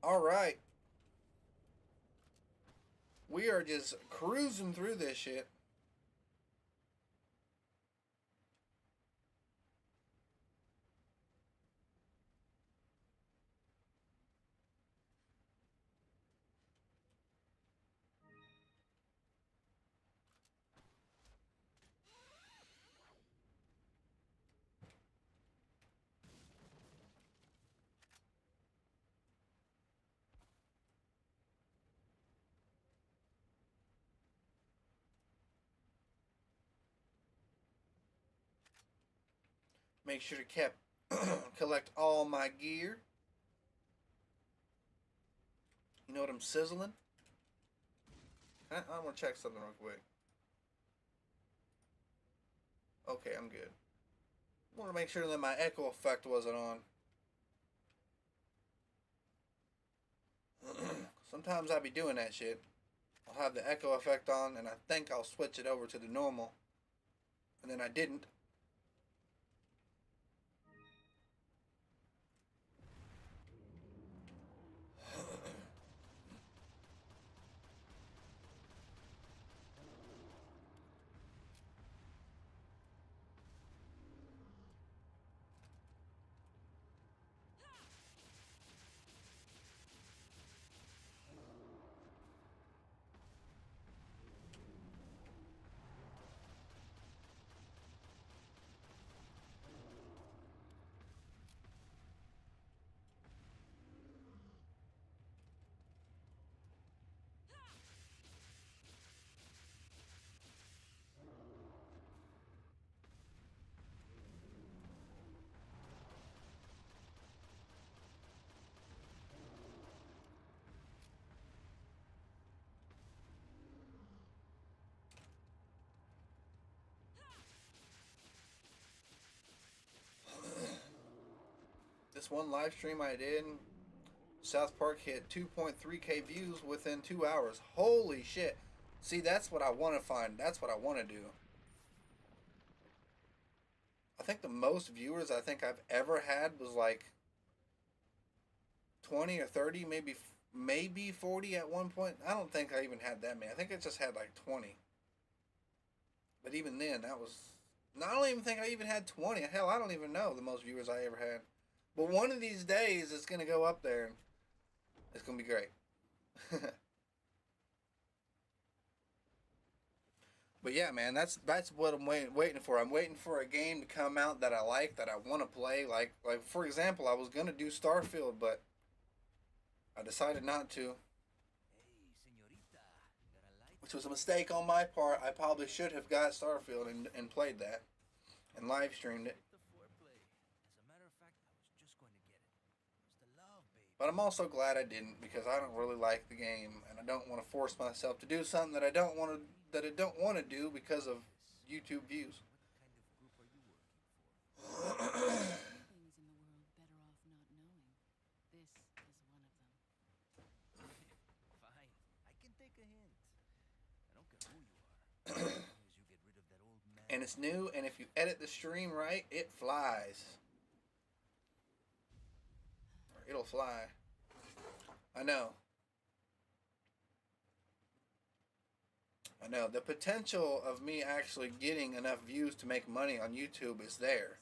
All right. We are just cruising through this shit. Make sure to collect all my gear. You know what I'm sizzling? I want to check something real quick. Okay, I'm good. I want to make sure that my echo effect wasn't on. Sometimes I be doing that shit. I'll have the echo effect on and I think I'll switch it over to the normal. And then I didn't. This one live stream I did, South Park hit 2.3k views within 2 hours. Holy shit. See, that's what I want to find. That's what I want to do. I think the most viewers I think I've ever had was like 20 or 30, maybe 40 at one point. I don't think I even had that many. I think I just had like 20. But even then, that was... I don't even think I even had 20. Hell, I don't even know the most viewers I ever had. But one of these days, it's going to go up there. It's going to be great. But yeah, man, that's what I'm waiting for. I'm waiting for a game to come out that I like, that I want to play. Like for example, I was going to do Starfield, but I decided not to. Which was a mistake on my part. I probably should have got Starfield and played that. And live streamed it. But I'm also glad I didn't, because I don't really like the game, and I don't want to force myself to do something that I don't want to do because of YouTube views. Things in the world better off not knowing. This is one of them. Fine, I can take a hint. I don't care who you are, as long as you get rid of that old man. And it's new, and if you edit the stream right, it flies. It'll fly. I know. The potential of me actually getting enough views to make money on YouTube is there.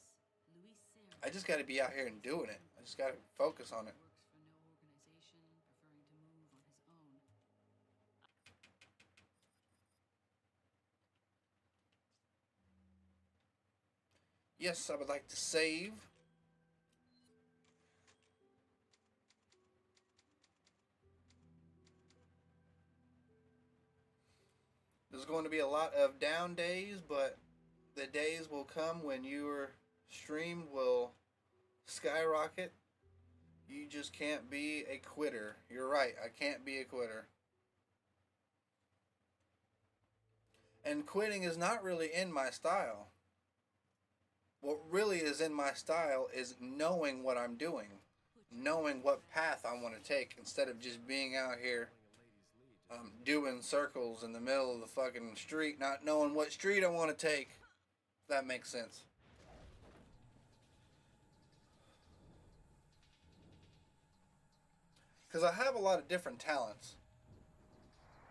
I just got to be out here and doing it. I just got to focus on it. Yes, I would like to save. There's going to be a lot of down days, but the days will come when your stream will skyrocket. You just can't be a quitter. You're right, I can't be a quitter. And quitting is not really in my style. What really is in my style is knowing what I'm doing. Knowing what path I want to take, instead of just being out here doing circles in the middle of the fucking street, not knowing what street I want to take. If that makes sense. Because I have a lot of different talents.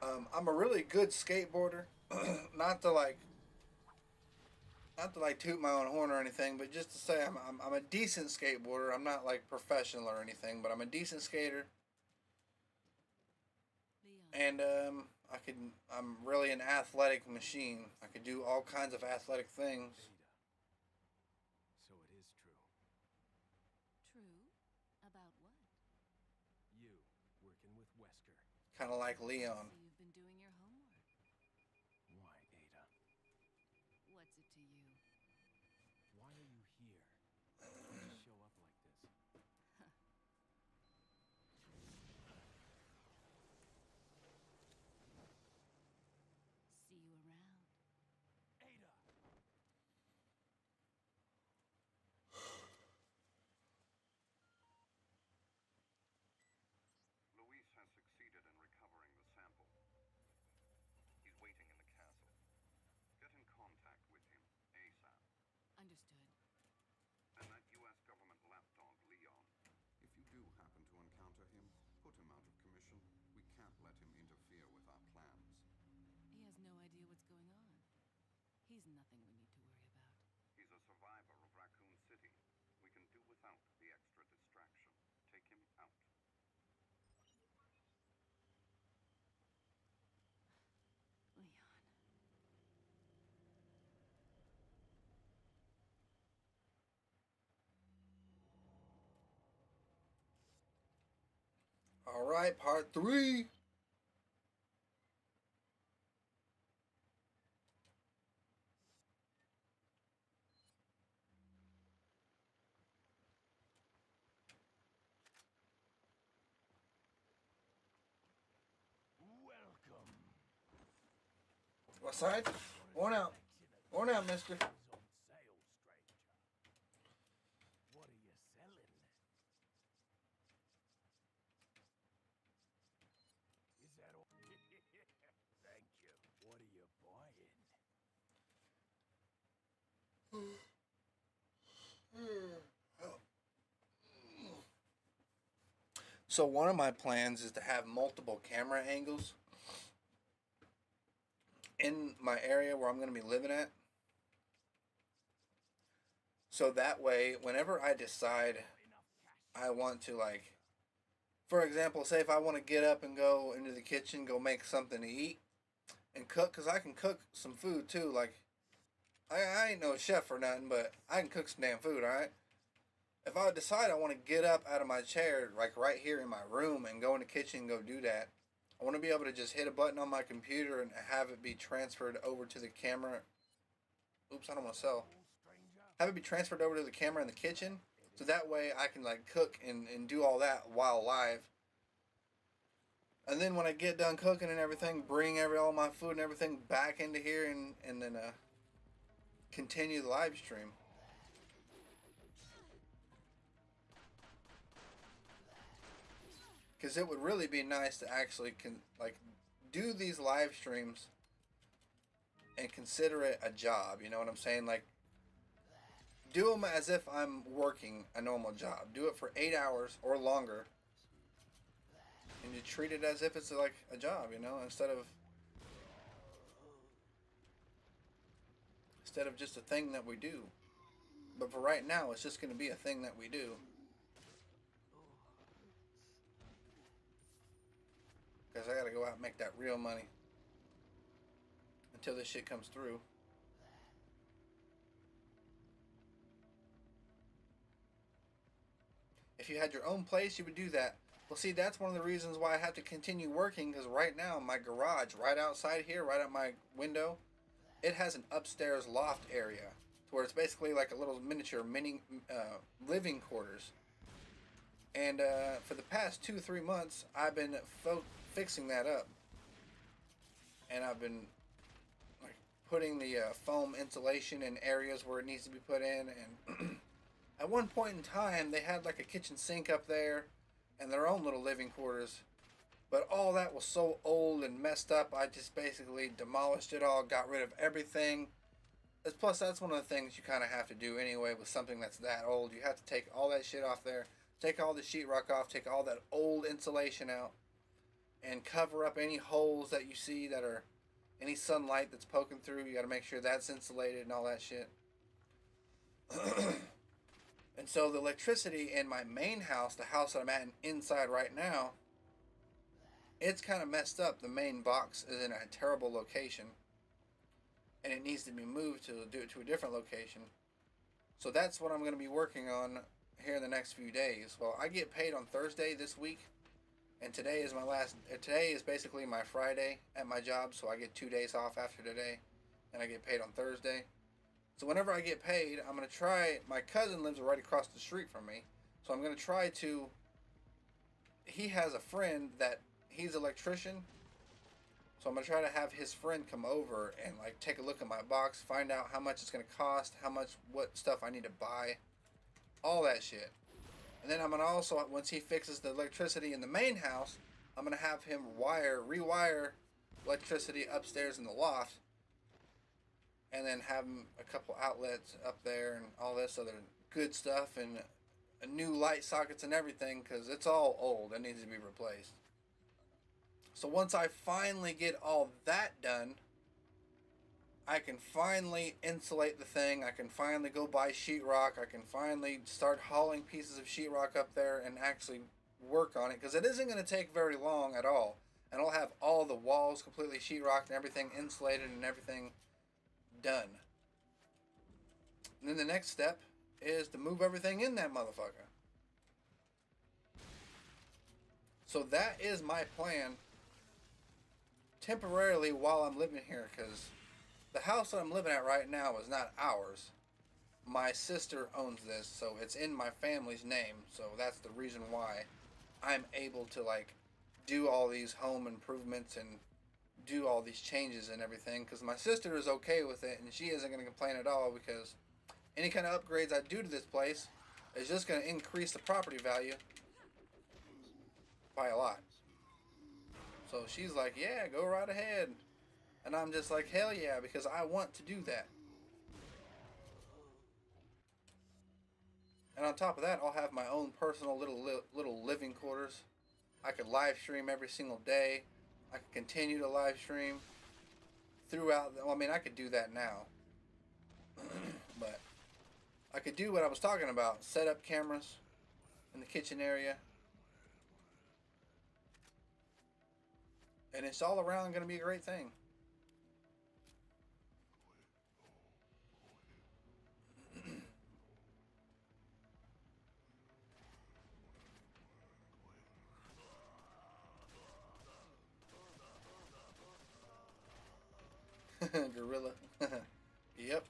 I'm a really good skateboarder. not to toot my own horn or anything, but just to say I'm a decent skateboarder. I'm not like professional or anything, but I'm a decent skater. And I'm really an athletic machine. I could do all kinds of athletic things. So it is true. True? About what? You working with Wesker. Kind of like Leon. So you've been doing your homework. Why, Ada? What's it to you? Why are you here? nothing we need to worry about. He's a survivor of Raccoon City. We can do without the extra distraction. Take him out. Leon. All right, part 3. Welcome. What side? One out. One out, mister. Is on sale, stranger. What are you selling? Is that all? Thank you. What are you buying? So one of my plans is to have multiple camera angles in my area where I'm going to be living at. So that way, whenever I decide I want to, like, for example, say if I want to get up and go into the kitchen, go make something to eat and cook, because I can cook some food too. Like, I ain't no chef or nothing, but I can cook some damn food, alright? If I decide I want to get up out of my chair, like right here in my room, and go in the kitchen and go do that, I want to be able to just hit a button on my computer and have it be transferred over to the camera. Oops, I don't want to sell. Have it be transferred over to the camera in the kitchen, so that way I can like cook and do all that while live. And then when I get done cooking and everything, bring all my food and everything back into here and then continue the live stream. Because it would really be nice to actually do these live streams and consider it a job. You know what I'm saying? Like, do them as if I'm working a normal job. Do it for 8 hours or longer, and you treat it as if it's like a job. You know, instead of just a thing that we do. But for right now, it's just going to be a thing that we do. Because I gotta go out and make that real money until this shit comes through. If you had your own place, you would do that. Well, see, that's one of the reasons why I have to continue working, because right now, my garage, right outside here, right at my window, it has an upstairs loft area, where it's basically like a little miniature living quarters. And for the past 2-3 months, I've been fixing that up. And I've been like putting the foam insulation in areas where it needs to be put in. And at one point in time, they had like a kitchen sink up there and their own little living quarters. But all that was so old and messed up, I just basically demolished it all, got rid of everything. Plus, that's one of the things you kind of have to do anyway with something that's that old. You have to take all that shit off there, take all the sheetrock off, take all that old insulation out, and cover up any holes that you see that are any sunlight that's poking through. You got to make sure that's insulated and all that shit. And so the electricity in my main house, the house that I'm at inside right now, it's kind of messed up. The main box is in a terrible location, and it needs to be moved to a different location. So that's what I'm going to be working on here in the next few days. Well, I get paid on Thursday this week, and today is basically my Friday at my job, so I get 2 days off after today, and I get paid on Thursday. So whenever I get paid, I'm going to try, my cousin lives right across the street from me, so I'm going to try to, he has a friend that, he's an electrician, so I'm going to try to have his friend come over and like take a look at my box, find out how much it's going to cost, what stuff I need to buy, all that shit. And then I'm going to also, once he fixes the electricity in the main house, I'm going to have him rewire electricity upstairs in the loft, and then have him a couple outlets up there and all this other good stuff, and new light sockets and everything, because it's all old. It needs to be replaced. So once I finally get all that done, I can finally insulate the thing. I can finally go buy sheetrock. I can finally start hauling pieces of sheetrock up there and actually work on it, because it isn't going to take very long at all. And I'll have all the walls completely sheetrocked and everything insulated and everything done. And then the next step is to move everything in that motherfucker. So that is my plan temporarily while I'm living here, because the house that I'm living at right now is not ours. My sister owns this, so it's in my family's name. So that's the reason why I'm able to like do all these home improvements and do all these changes and everything, because my sister is okay with it and she isn't going to complain at all, because any kind of upgrades I do to this place is just going to increase the property value by a lot. So she's like, yeah, go right ahead. And I'm just like, hell yeah, because I want to do that. And on top of that, I'll have my own personal little living quarters. I could live stream every single day. I could continue to live stream throughout. Well, I mean, I could do that now. But I could do what I was talking about. Set up cameras in the kitchen area. And it's all around going to be a great thing. Gorilla. Yep.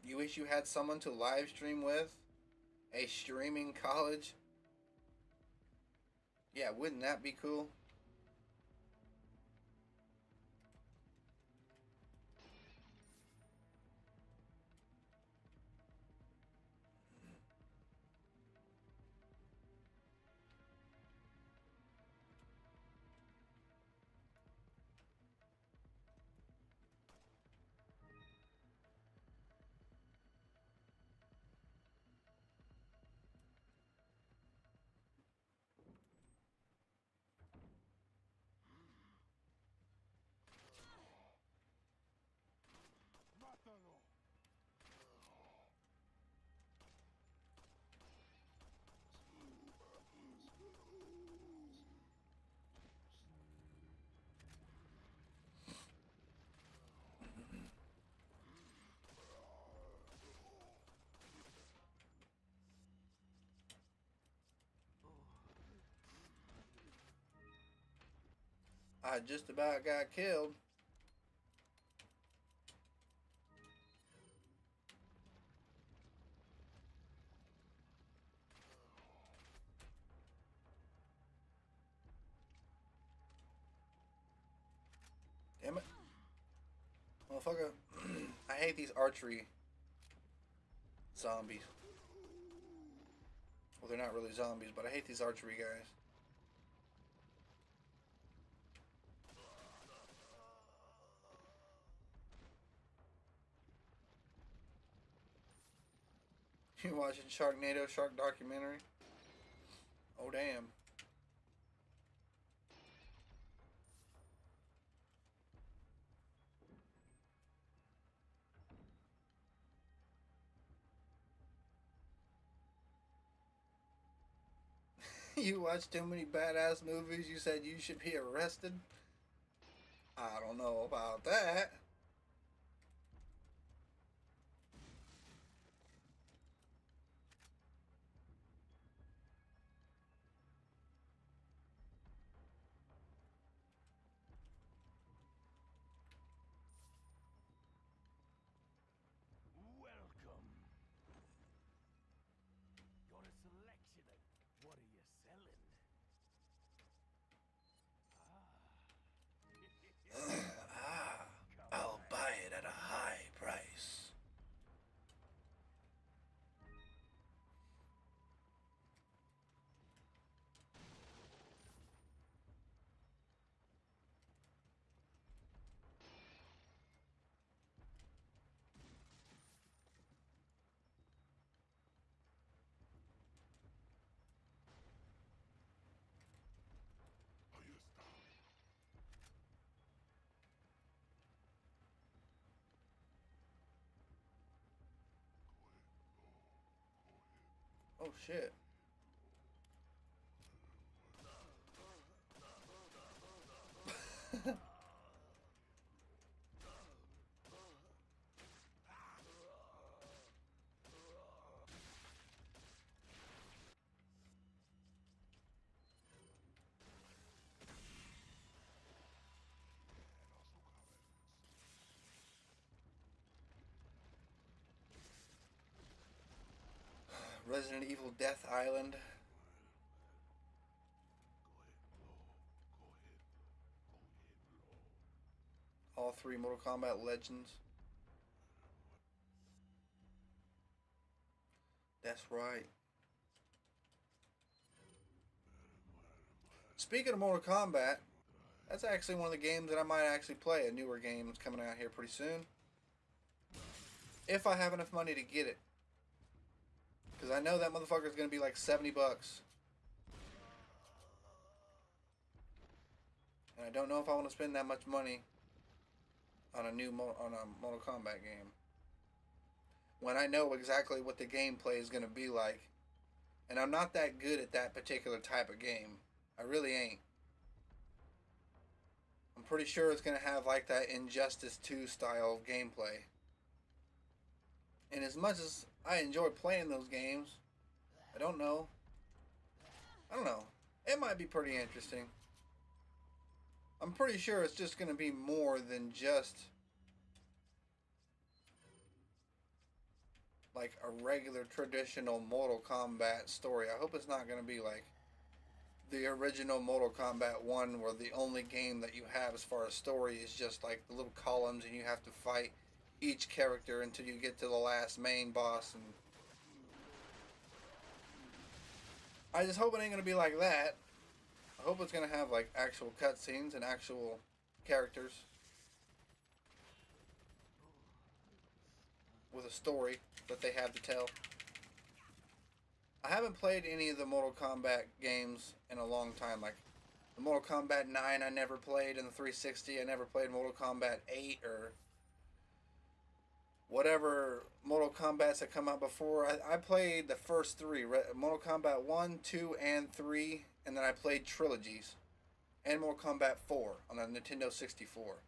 You wish you had someone to live stream with? A streaming college? Yeah, wouldn't that be cool? I just about got killed. Damn it. Motherfucker. I hate these archery zombies. Well, they're not really zombies, but I hate these archery guys. You watching Sharknado shark documentary? Oh damn. You watch too many badass movies, you said you should be arrested? I don't know about that. Oh shit. Resident Evil Death Island. All three Mortal Kombat Legends. That's right. Speaking of Mortal Kombat, that's actually one of the games that I might actually play. A newer game that's coming out here pretty soon. If I have enough money to get it. Because I know that motherfucker is going to be like 70 bucks. And I don't know if I want to spend that much money on a Mortal Kombat game. When I know exactly what the gameplay is going to be like. And I'm not that good at that particular type of game. I really ain't. I'm pretty sure it's going to have like that Injustice 2 style of gameplay. And as much as I enjoy playing those games, I don't know. It might be pretty interesting. I'm pretty sure it's just going to be more than just like a regular traditional Mortal Kombat story. I hope it's not going to be like the original Mortal Kombat 1 where the only game that you have as far as story is just like the little columns and you have to fight each character until you get to the last main boss. And I just hope it ain't going to be like that. I hope it's going to have like actual cutscenes and actual characters with a story that they have to tell. I haven't played any of the Mortal Kombat games in a long time. Like the Mortal Kombat 9 I never played in the 360. I never played Mortal Kombat 8 or whatever Mortal Kombats that come out before. I played the first three. Mortal Kombat 1, 2, and 3. And then I played trilogies. And Mortal Kombat 4 on the Nintendo 64.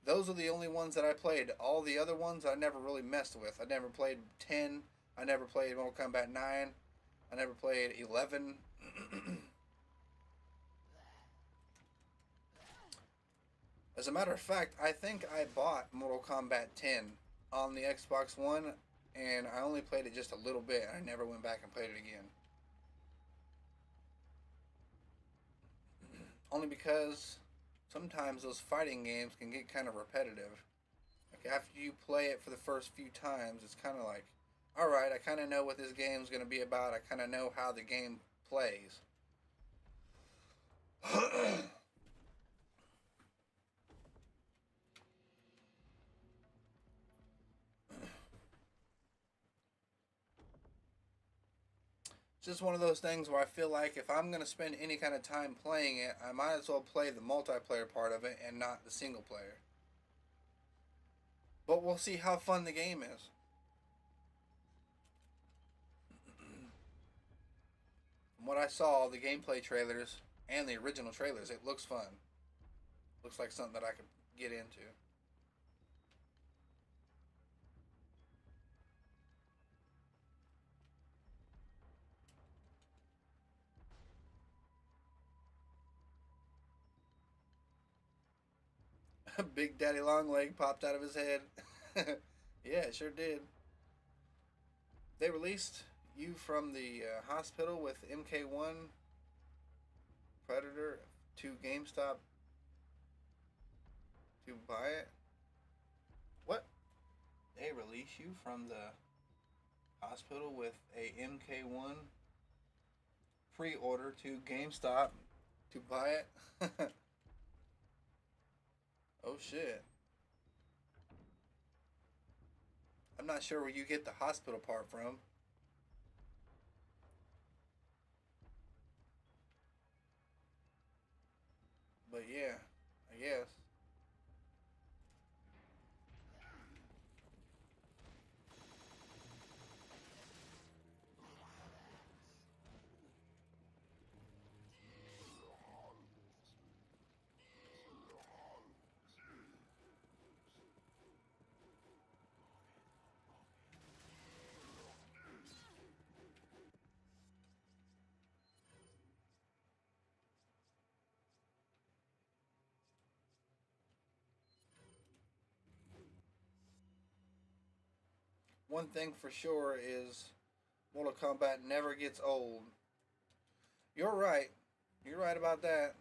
Those are the only ones that I played. All the other ones I never really messed with. I never played 10. I never played Mortal Kombat 9. I never played 11. As a matter of fact, I think I bought Mortal Kombat 10 on the Xbox One, and I only played it just a little bit, and I never went back and played it again. Only because sometimes those fighting games can get kind of repetitive. Like after you play it for the first few times, it's kind of like, alright, I kind of know what this game's going to be about. I kind of know how the game plays. It's just one of those things where I feel like if I'm going to spend any kind of time playing it, I might as well play the multiplayer part of it and not the single player. But we'll see how fun the game is. From what I saw, the gameplay trailers and the original trailers, it looks fun. Looks like something that I could get into. Big Daddy Longleg popped out of his head. Yeah, it sure did. They released you from the hospital with MK1 Predator to GameStop to buy it. What? They release you from the hospital with a MK1 pre-order to GameStop to buy it? Oh shit. I'm not sure where you get the hospital part from. But yeah, I guess. one thing for sure is Mortal Kombat never gets old. You're right. You're right about that.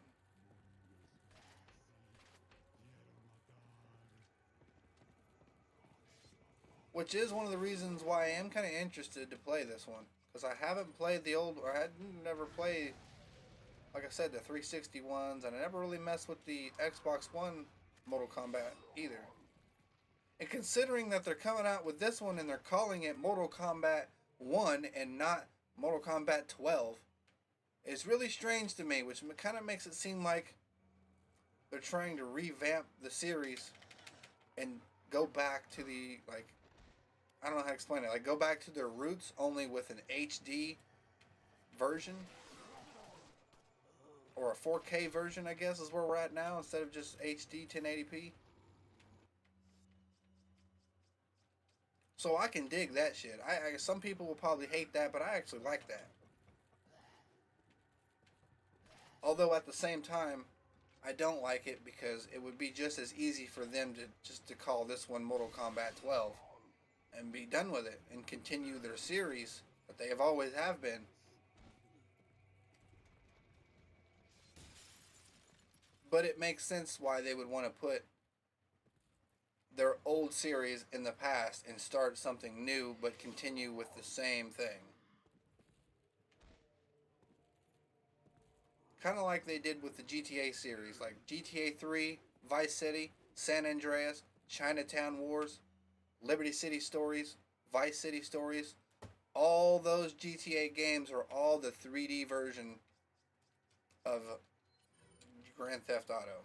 Which is one of the reasons why I am kind of interested to play this one. Because I haven't played the old, or I had never played, like I said, the 360 ones, and I never really messed with the Xbox One Mortal Kombat either. And considering that they're coming out with this one and they're calling it Mortal Kombat 1 and not Mortal Kombat 12, it's really strange to me, which kind of makes it seem like they're trying to revamp the series and go back to the, like, I don't know how to explain it. Like, go back to their roots, only with an HD version. Or a 4K version, I guess, is where we're at now, instead of just HD 1080p. So I can dig that shit. Some people will probably hate that, but I actually like that. Although at the same time, I don't like it because it would be just as easy for them to just to call this one Mortal Kombat 12 and be done with it and continue their series that they have always have been. But it makes sense why they would want to put their old series in the past and start something new but continue with the same thing. Kind of like they did with the GTA series, like GTA 3, Vice City, San Andreas, Chinatown Wars, Liberty City Stories, Vice City Stories. All those GTA games are all the 3D version of Grand Theft Auto.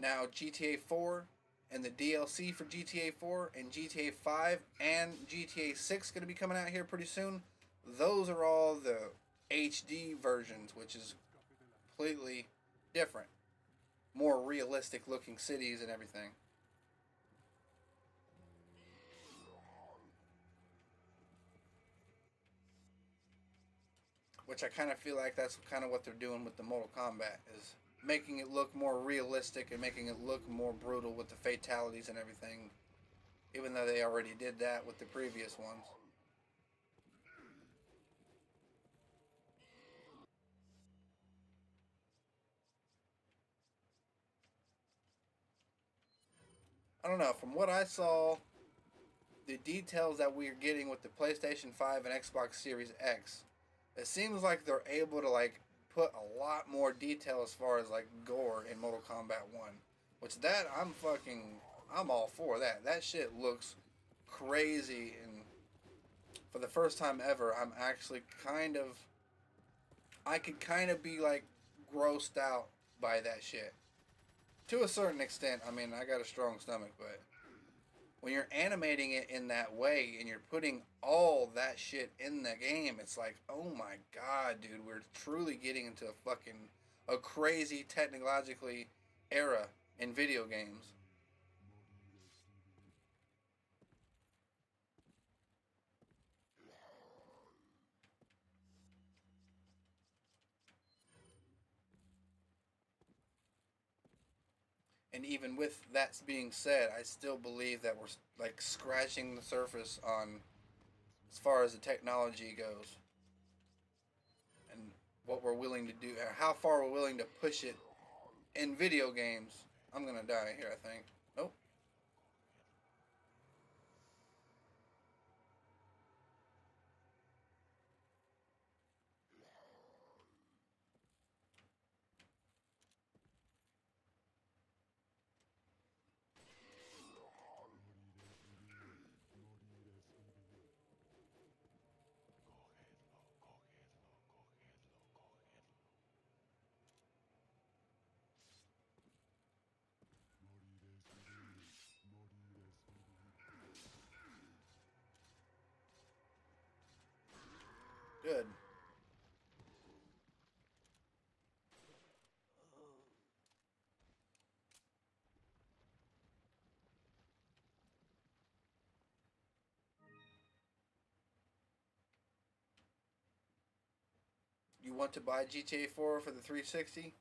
Now GTA 4 and the DLC for GTA 4 and GTA 5 and GTA 6 going to be coming out here pretty soon. Those are all the HD versions, which is completely different. More realistic looking cities and everything. Which I kind of feel like that's kind of what they're doing with the Mortal Kombat, is making it look more realistic and making it look more brutal with the fatalities and everything, even though they already did that with the previous ones. I don't know, from what I saw, the details that we're getting with the PlayStation 5 and Xbox Series X, it seems like they're able to like put a lot more detail as far as like gore in Mortal Kombat 1. Which that I'm all for that. That shit looks crazy, and for the first time ever I'm actually I could kind of be like grossed out by that shit. To a certain extent. I mean, I got a strong stomach, but when you're animating it in that way and you're putting all that shit in the game, it's like, oh my god, dude, we're truly getting into a crazy technologically era in video games. And even with that being said, I still believe that we're like scratching the surface on as far as the technology goes and what we're willing to do, or how far we're willing to push it in video games. I'm gonna die here, I think. Nope. Good. You want to buy GTA 4 for the 360?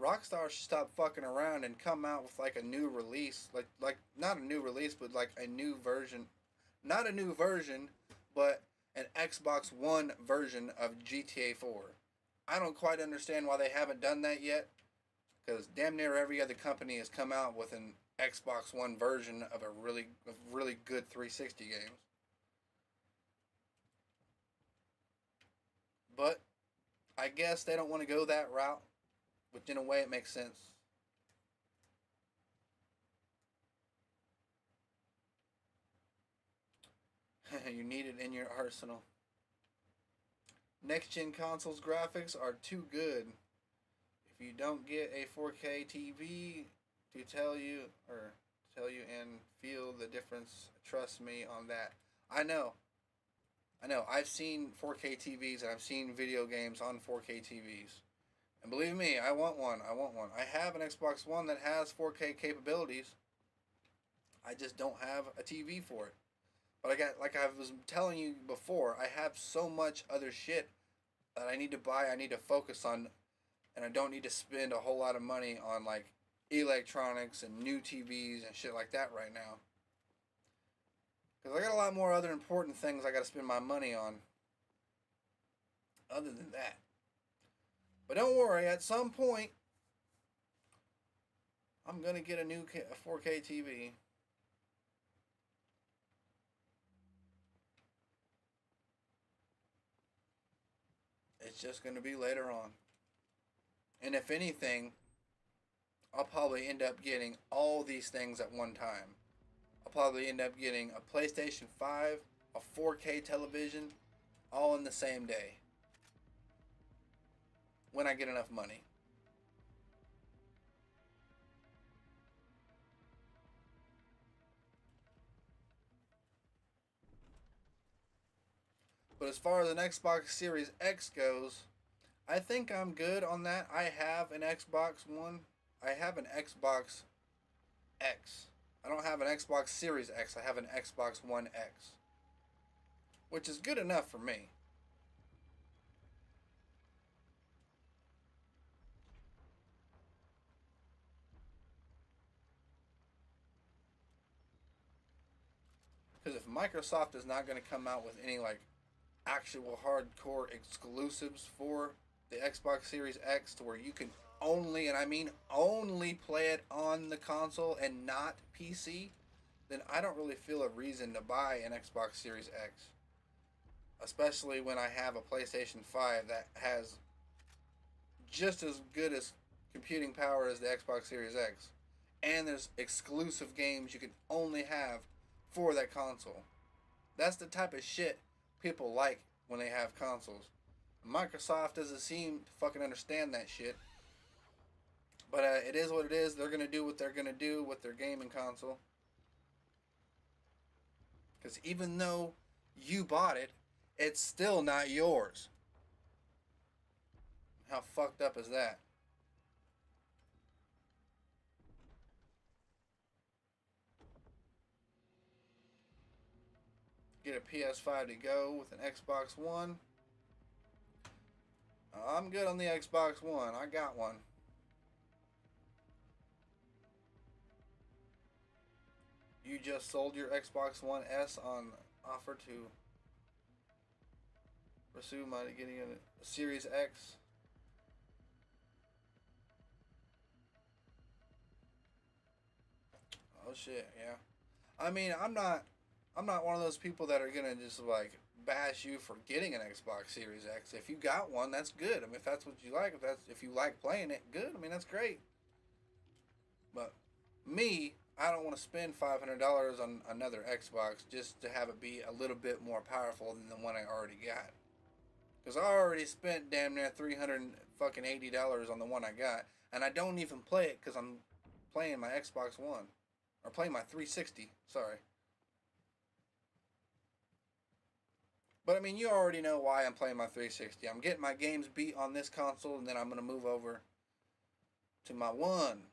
Rockstar should stop fucking around and come out with like a new release, like not a new release, but like a new version, Not a new version, but an Xbox One version of GTA 4. I don't quite understand why they haven't done that yet, because damn near every other company has come out with an Xbox One version of really good 360 games. But I guess they don't want to go that route, which in a way it makes sense. You need it in your arsenal. Next gen consoles graphics are too good. If you don't get a 4K TV to tell you and feel the difference, trust me on that. I know. I've seen 4K TVs and I've seen video games on 4K TVs. And believe me, I want one. I have an Xbox One that has 4K capabilities. I just don't have a TV for it. But like I was telling you before, I have so much other shit that I need to buy, I need to focus on, and I don't need to spend a whole lot of money on like electronics and new TVs and shit like that right now. Because I got a lot more other important things I got to spend my money on other than that. But don't worry, at some point, I'm going to get a new 4K TV. It's just going to be later on. And if anything, I'll probably end up getting all these things at one time. I'll probably end up getting a PlayStation 5, a 4K television, all in the same day. When I get enough money. But as far as an Xbox Series X goes, I think I'm good on that. I have an Xbox One. I have an Xbox X. I don't have an Xbox Series X. I have an Xbox One X. Which is good enough for me. Because if Microsoft is not going to come out with any like actual hardcore exclusives for the Xbox Series X to where you can only, and I mean only, play it on the console and not PC, then I don't really feel a reason to buy an Xbox Series X. Especially when I have a PlayStation 5 that has just as good as computing power as the Xbox Series X. And there's exclusive games you can only have for that console. That's the type of shit people like when they have consoles. Microsoft doesn't seem to fucking understand that shit. But it is what it is. They're going to do what they're going to do with their gaming console. Because even though you bought it, it's still not yours. How fucked up is that? Get a PS5 to go with an Xbox One. I'm good on the Xbox One. I got one. You just sold your Xbox One S on offer to pursue my getting a Series X. Oh shit, yeah. I mean, I'm not one of those people that are gonna just like bash you for getting an Xbox Series X. If you got one, that's good. I mean, if that's what you like, if you like playing it, good. I mean, that's great. But me, I don't want to spend $500 on another Xbox just to have it be a little bit more powerful than the one I already got. Because I already spent damn near $380 on the one I got, and I don't even play it because I'm playing my Xbox One, or playing my 360. Sorry. But I mean, you already know why I'm playing my 360. I'm getting my games beat on this console, and then I'm gonna move over to my One.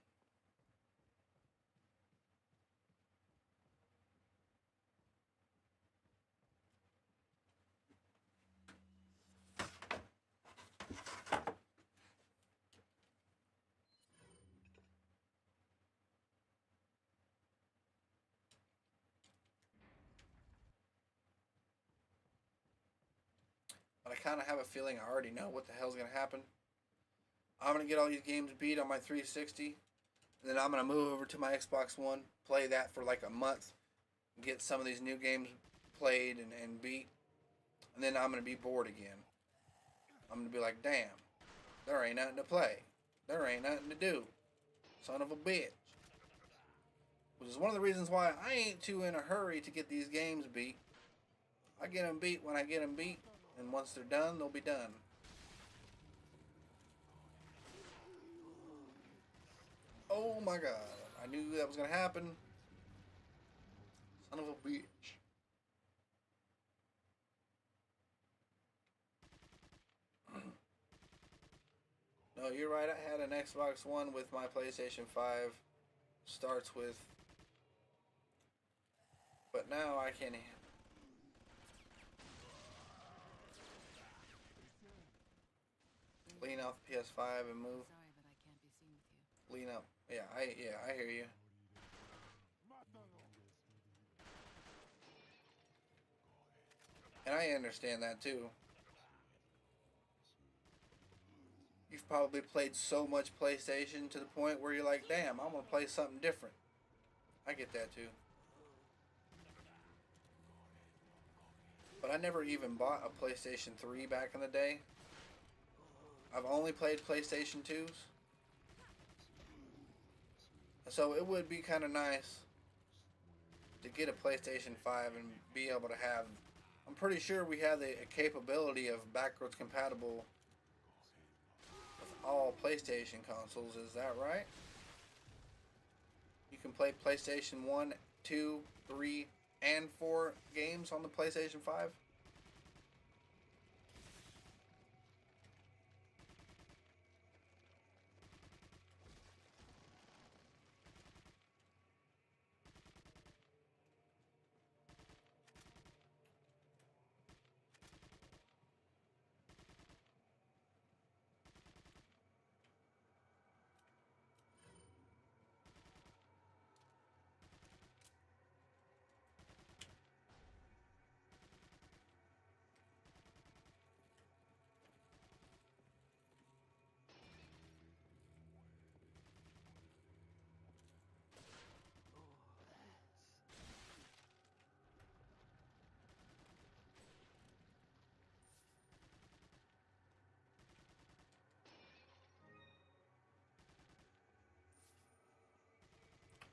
but I kind of have a feeling I already know what the hell's going to happen. I'm going to get all these games beat on my 360, and then I'm going to move over to my Xbox One, play that for like a month, get some of these new games played and beat, and then I'm going to be bored again. I'm going to be like, damn, there ain't nothing to play. There ain't nothing to do. Son of a bitch. Which is one of the reasons why I ain't too in a hurry to get these games beat. I get them beat when I get them beat, and once they're done, they'll be done. Oh my god, I knew that was gonna happen. Son of a bitch. No, you're right, I had an Xbox One with my PlayStation 5. Starts with... But now I can... Lean off the PS5 and move. Sorry, but I can't be seen with you. Lean up. Yeah, I hear you. And I understand that too. You've probably played so much PlayStation to the point where you're like, damn, I'm gonna play something different. I get that too. But I never even bought a PlayStation 3 back in the day. I've only played PlayStation 2s. So it would be kind of nice to get a PlayStation 5 and be able to have... I'm pretty sure we have the capability of backwards compatible with all PlayStation consoles. Is that right? You can play PlayStation 1, 2, 3, and 4 games on the PlayStation 5.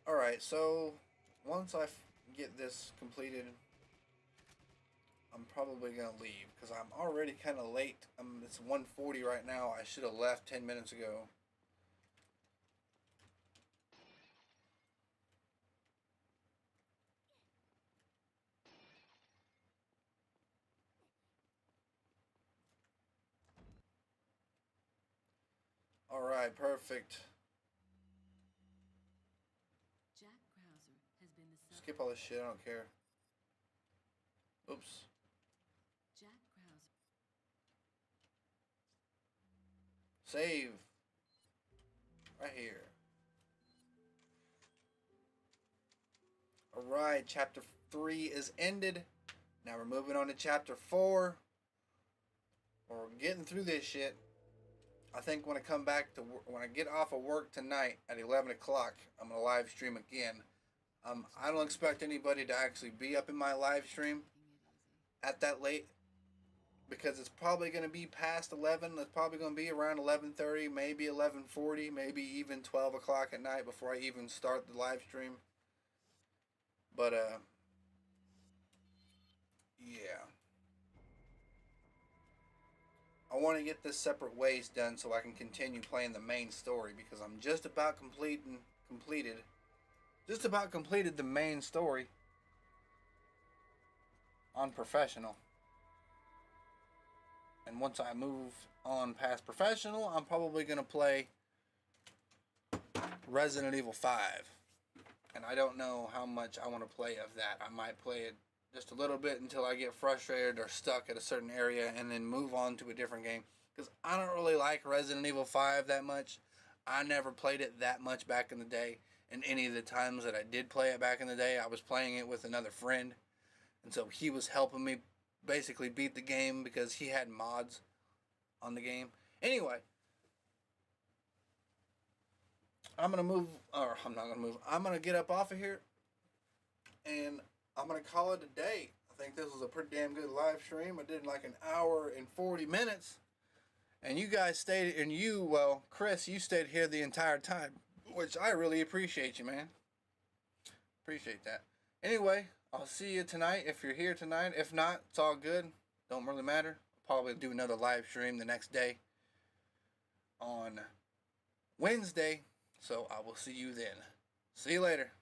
Alright, so once I get this completed, I'm probably going to leave because I'm already kind of late. It's 1:40 right now. I should have left 10 minutes ago. Alright, perfect. Jack Krauser has been the Skip all this shit, I don't care. Oops. Jack Krauser. Save. Right here. Alright, chapter 3 is ended. Now we're moving on to chapter 4. We're getting through this shit. I think when I come back to when I get off of work tonight at 11 o'clock, I'm going to live stream again. I don't expect anybody to actually be up in my live stream at that late, because it's probably going to be past 11. It's probably going to be around 11:30, maybe 11:40, maybe even 12 o'clock at night before I even start the live stream. But, yeah. I want to get this separate ways done so I can continue playing the main story, because I'm just about completed the main story on professional. And once I move on past professional, I'm probably going to play Resident Evil 5. And I don't know how much I want to play of that. I might play it just a little bit until I get frustrated or stuck at a certain area and then move on to a different game. Because I don't really like Resident Evil 5 that much. I never played it that much back in the day. And any of the times that I did play it back in the day, I was playing it with another friend. And so he was helping me basically beat the game because he had mods on the game. Anyway, I'm gonna move, or I'm not gonna move. I'm gonna get up off of here, and I'm gonna call it a day. I think this was a pretty damn good live stream. I did like an hour and 40 minutes, and you guys stayed, and Chris, you stayed here the entire time, which I really appreciate you, man. Appreciate that. Anyway, I'll see you tonight if you're here tonight. If not, it's all good. Don't really matter. I'll probably do another live stream the next day on Wednesday. So I will see you then. See you later.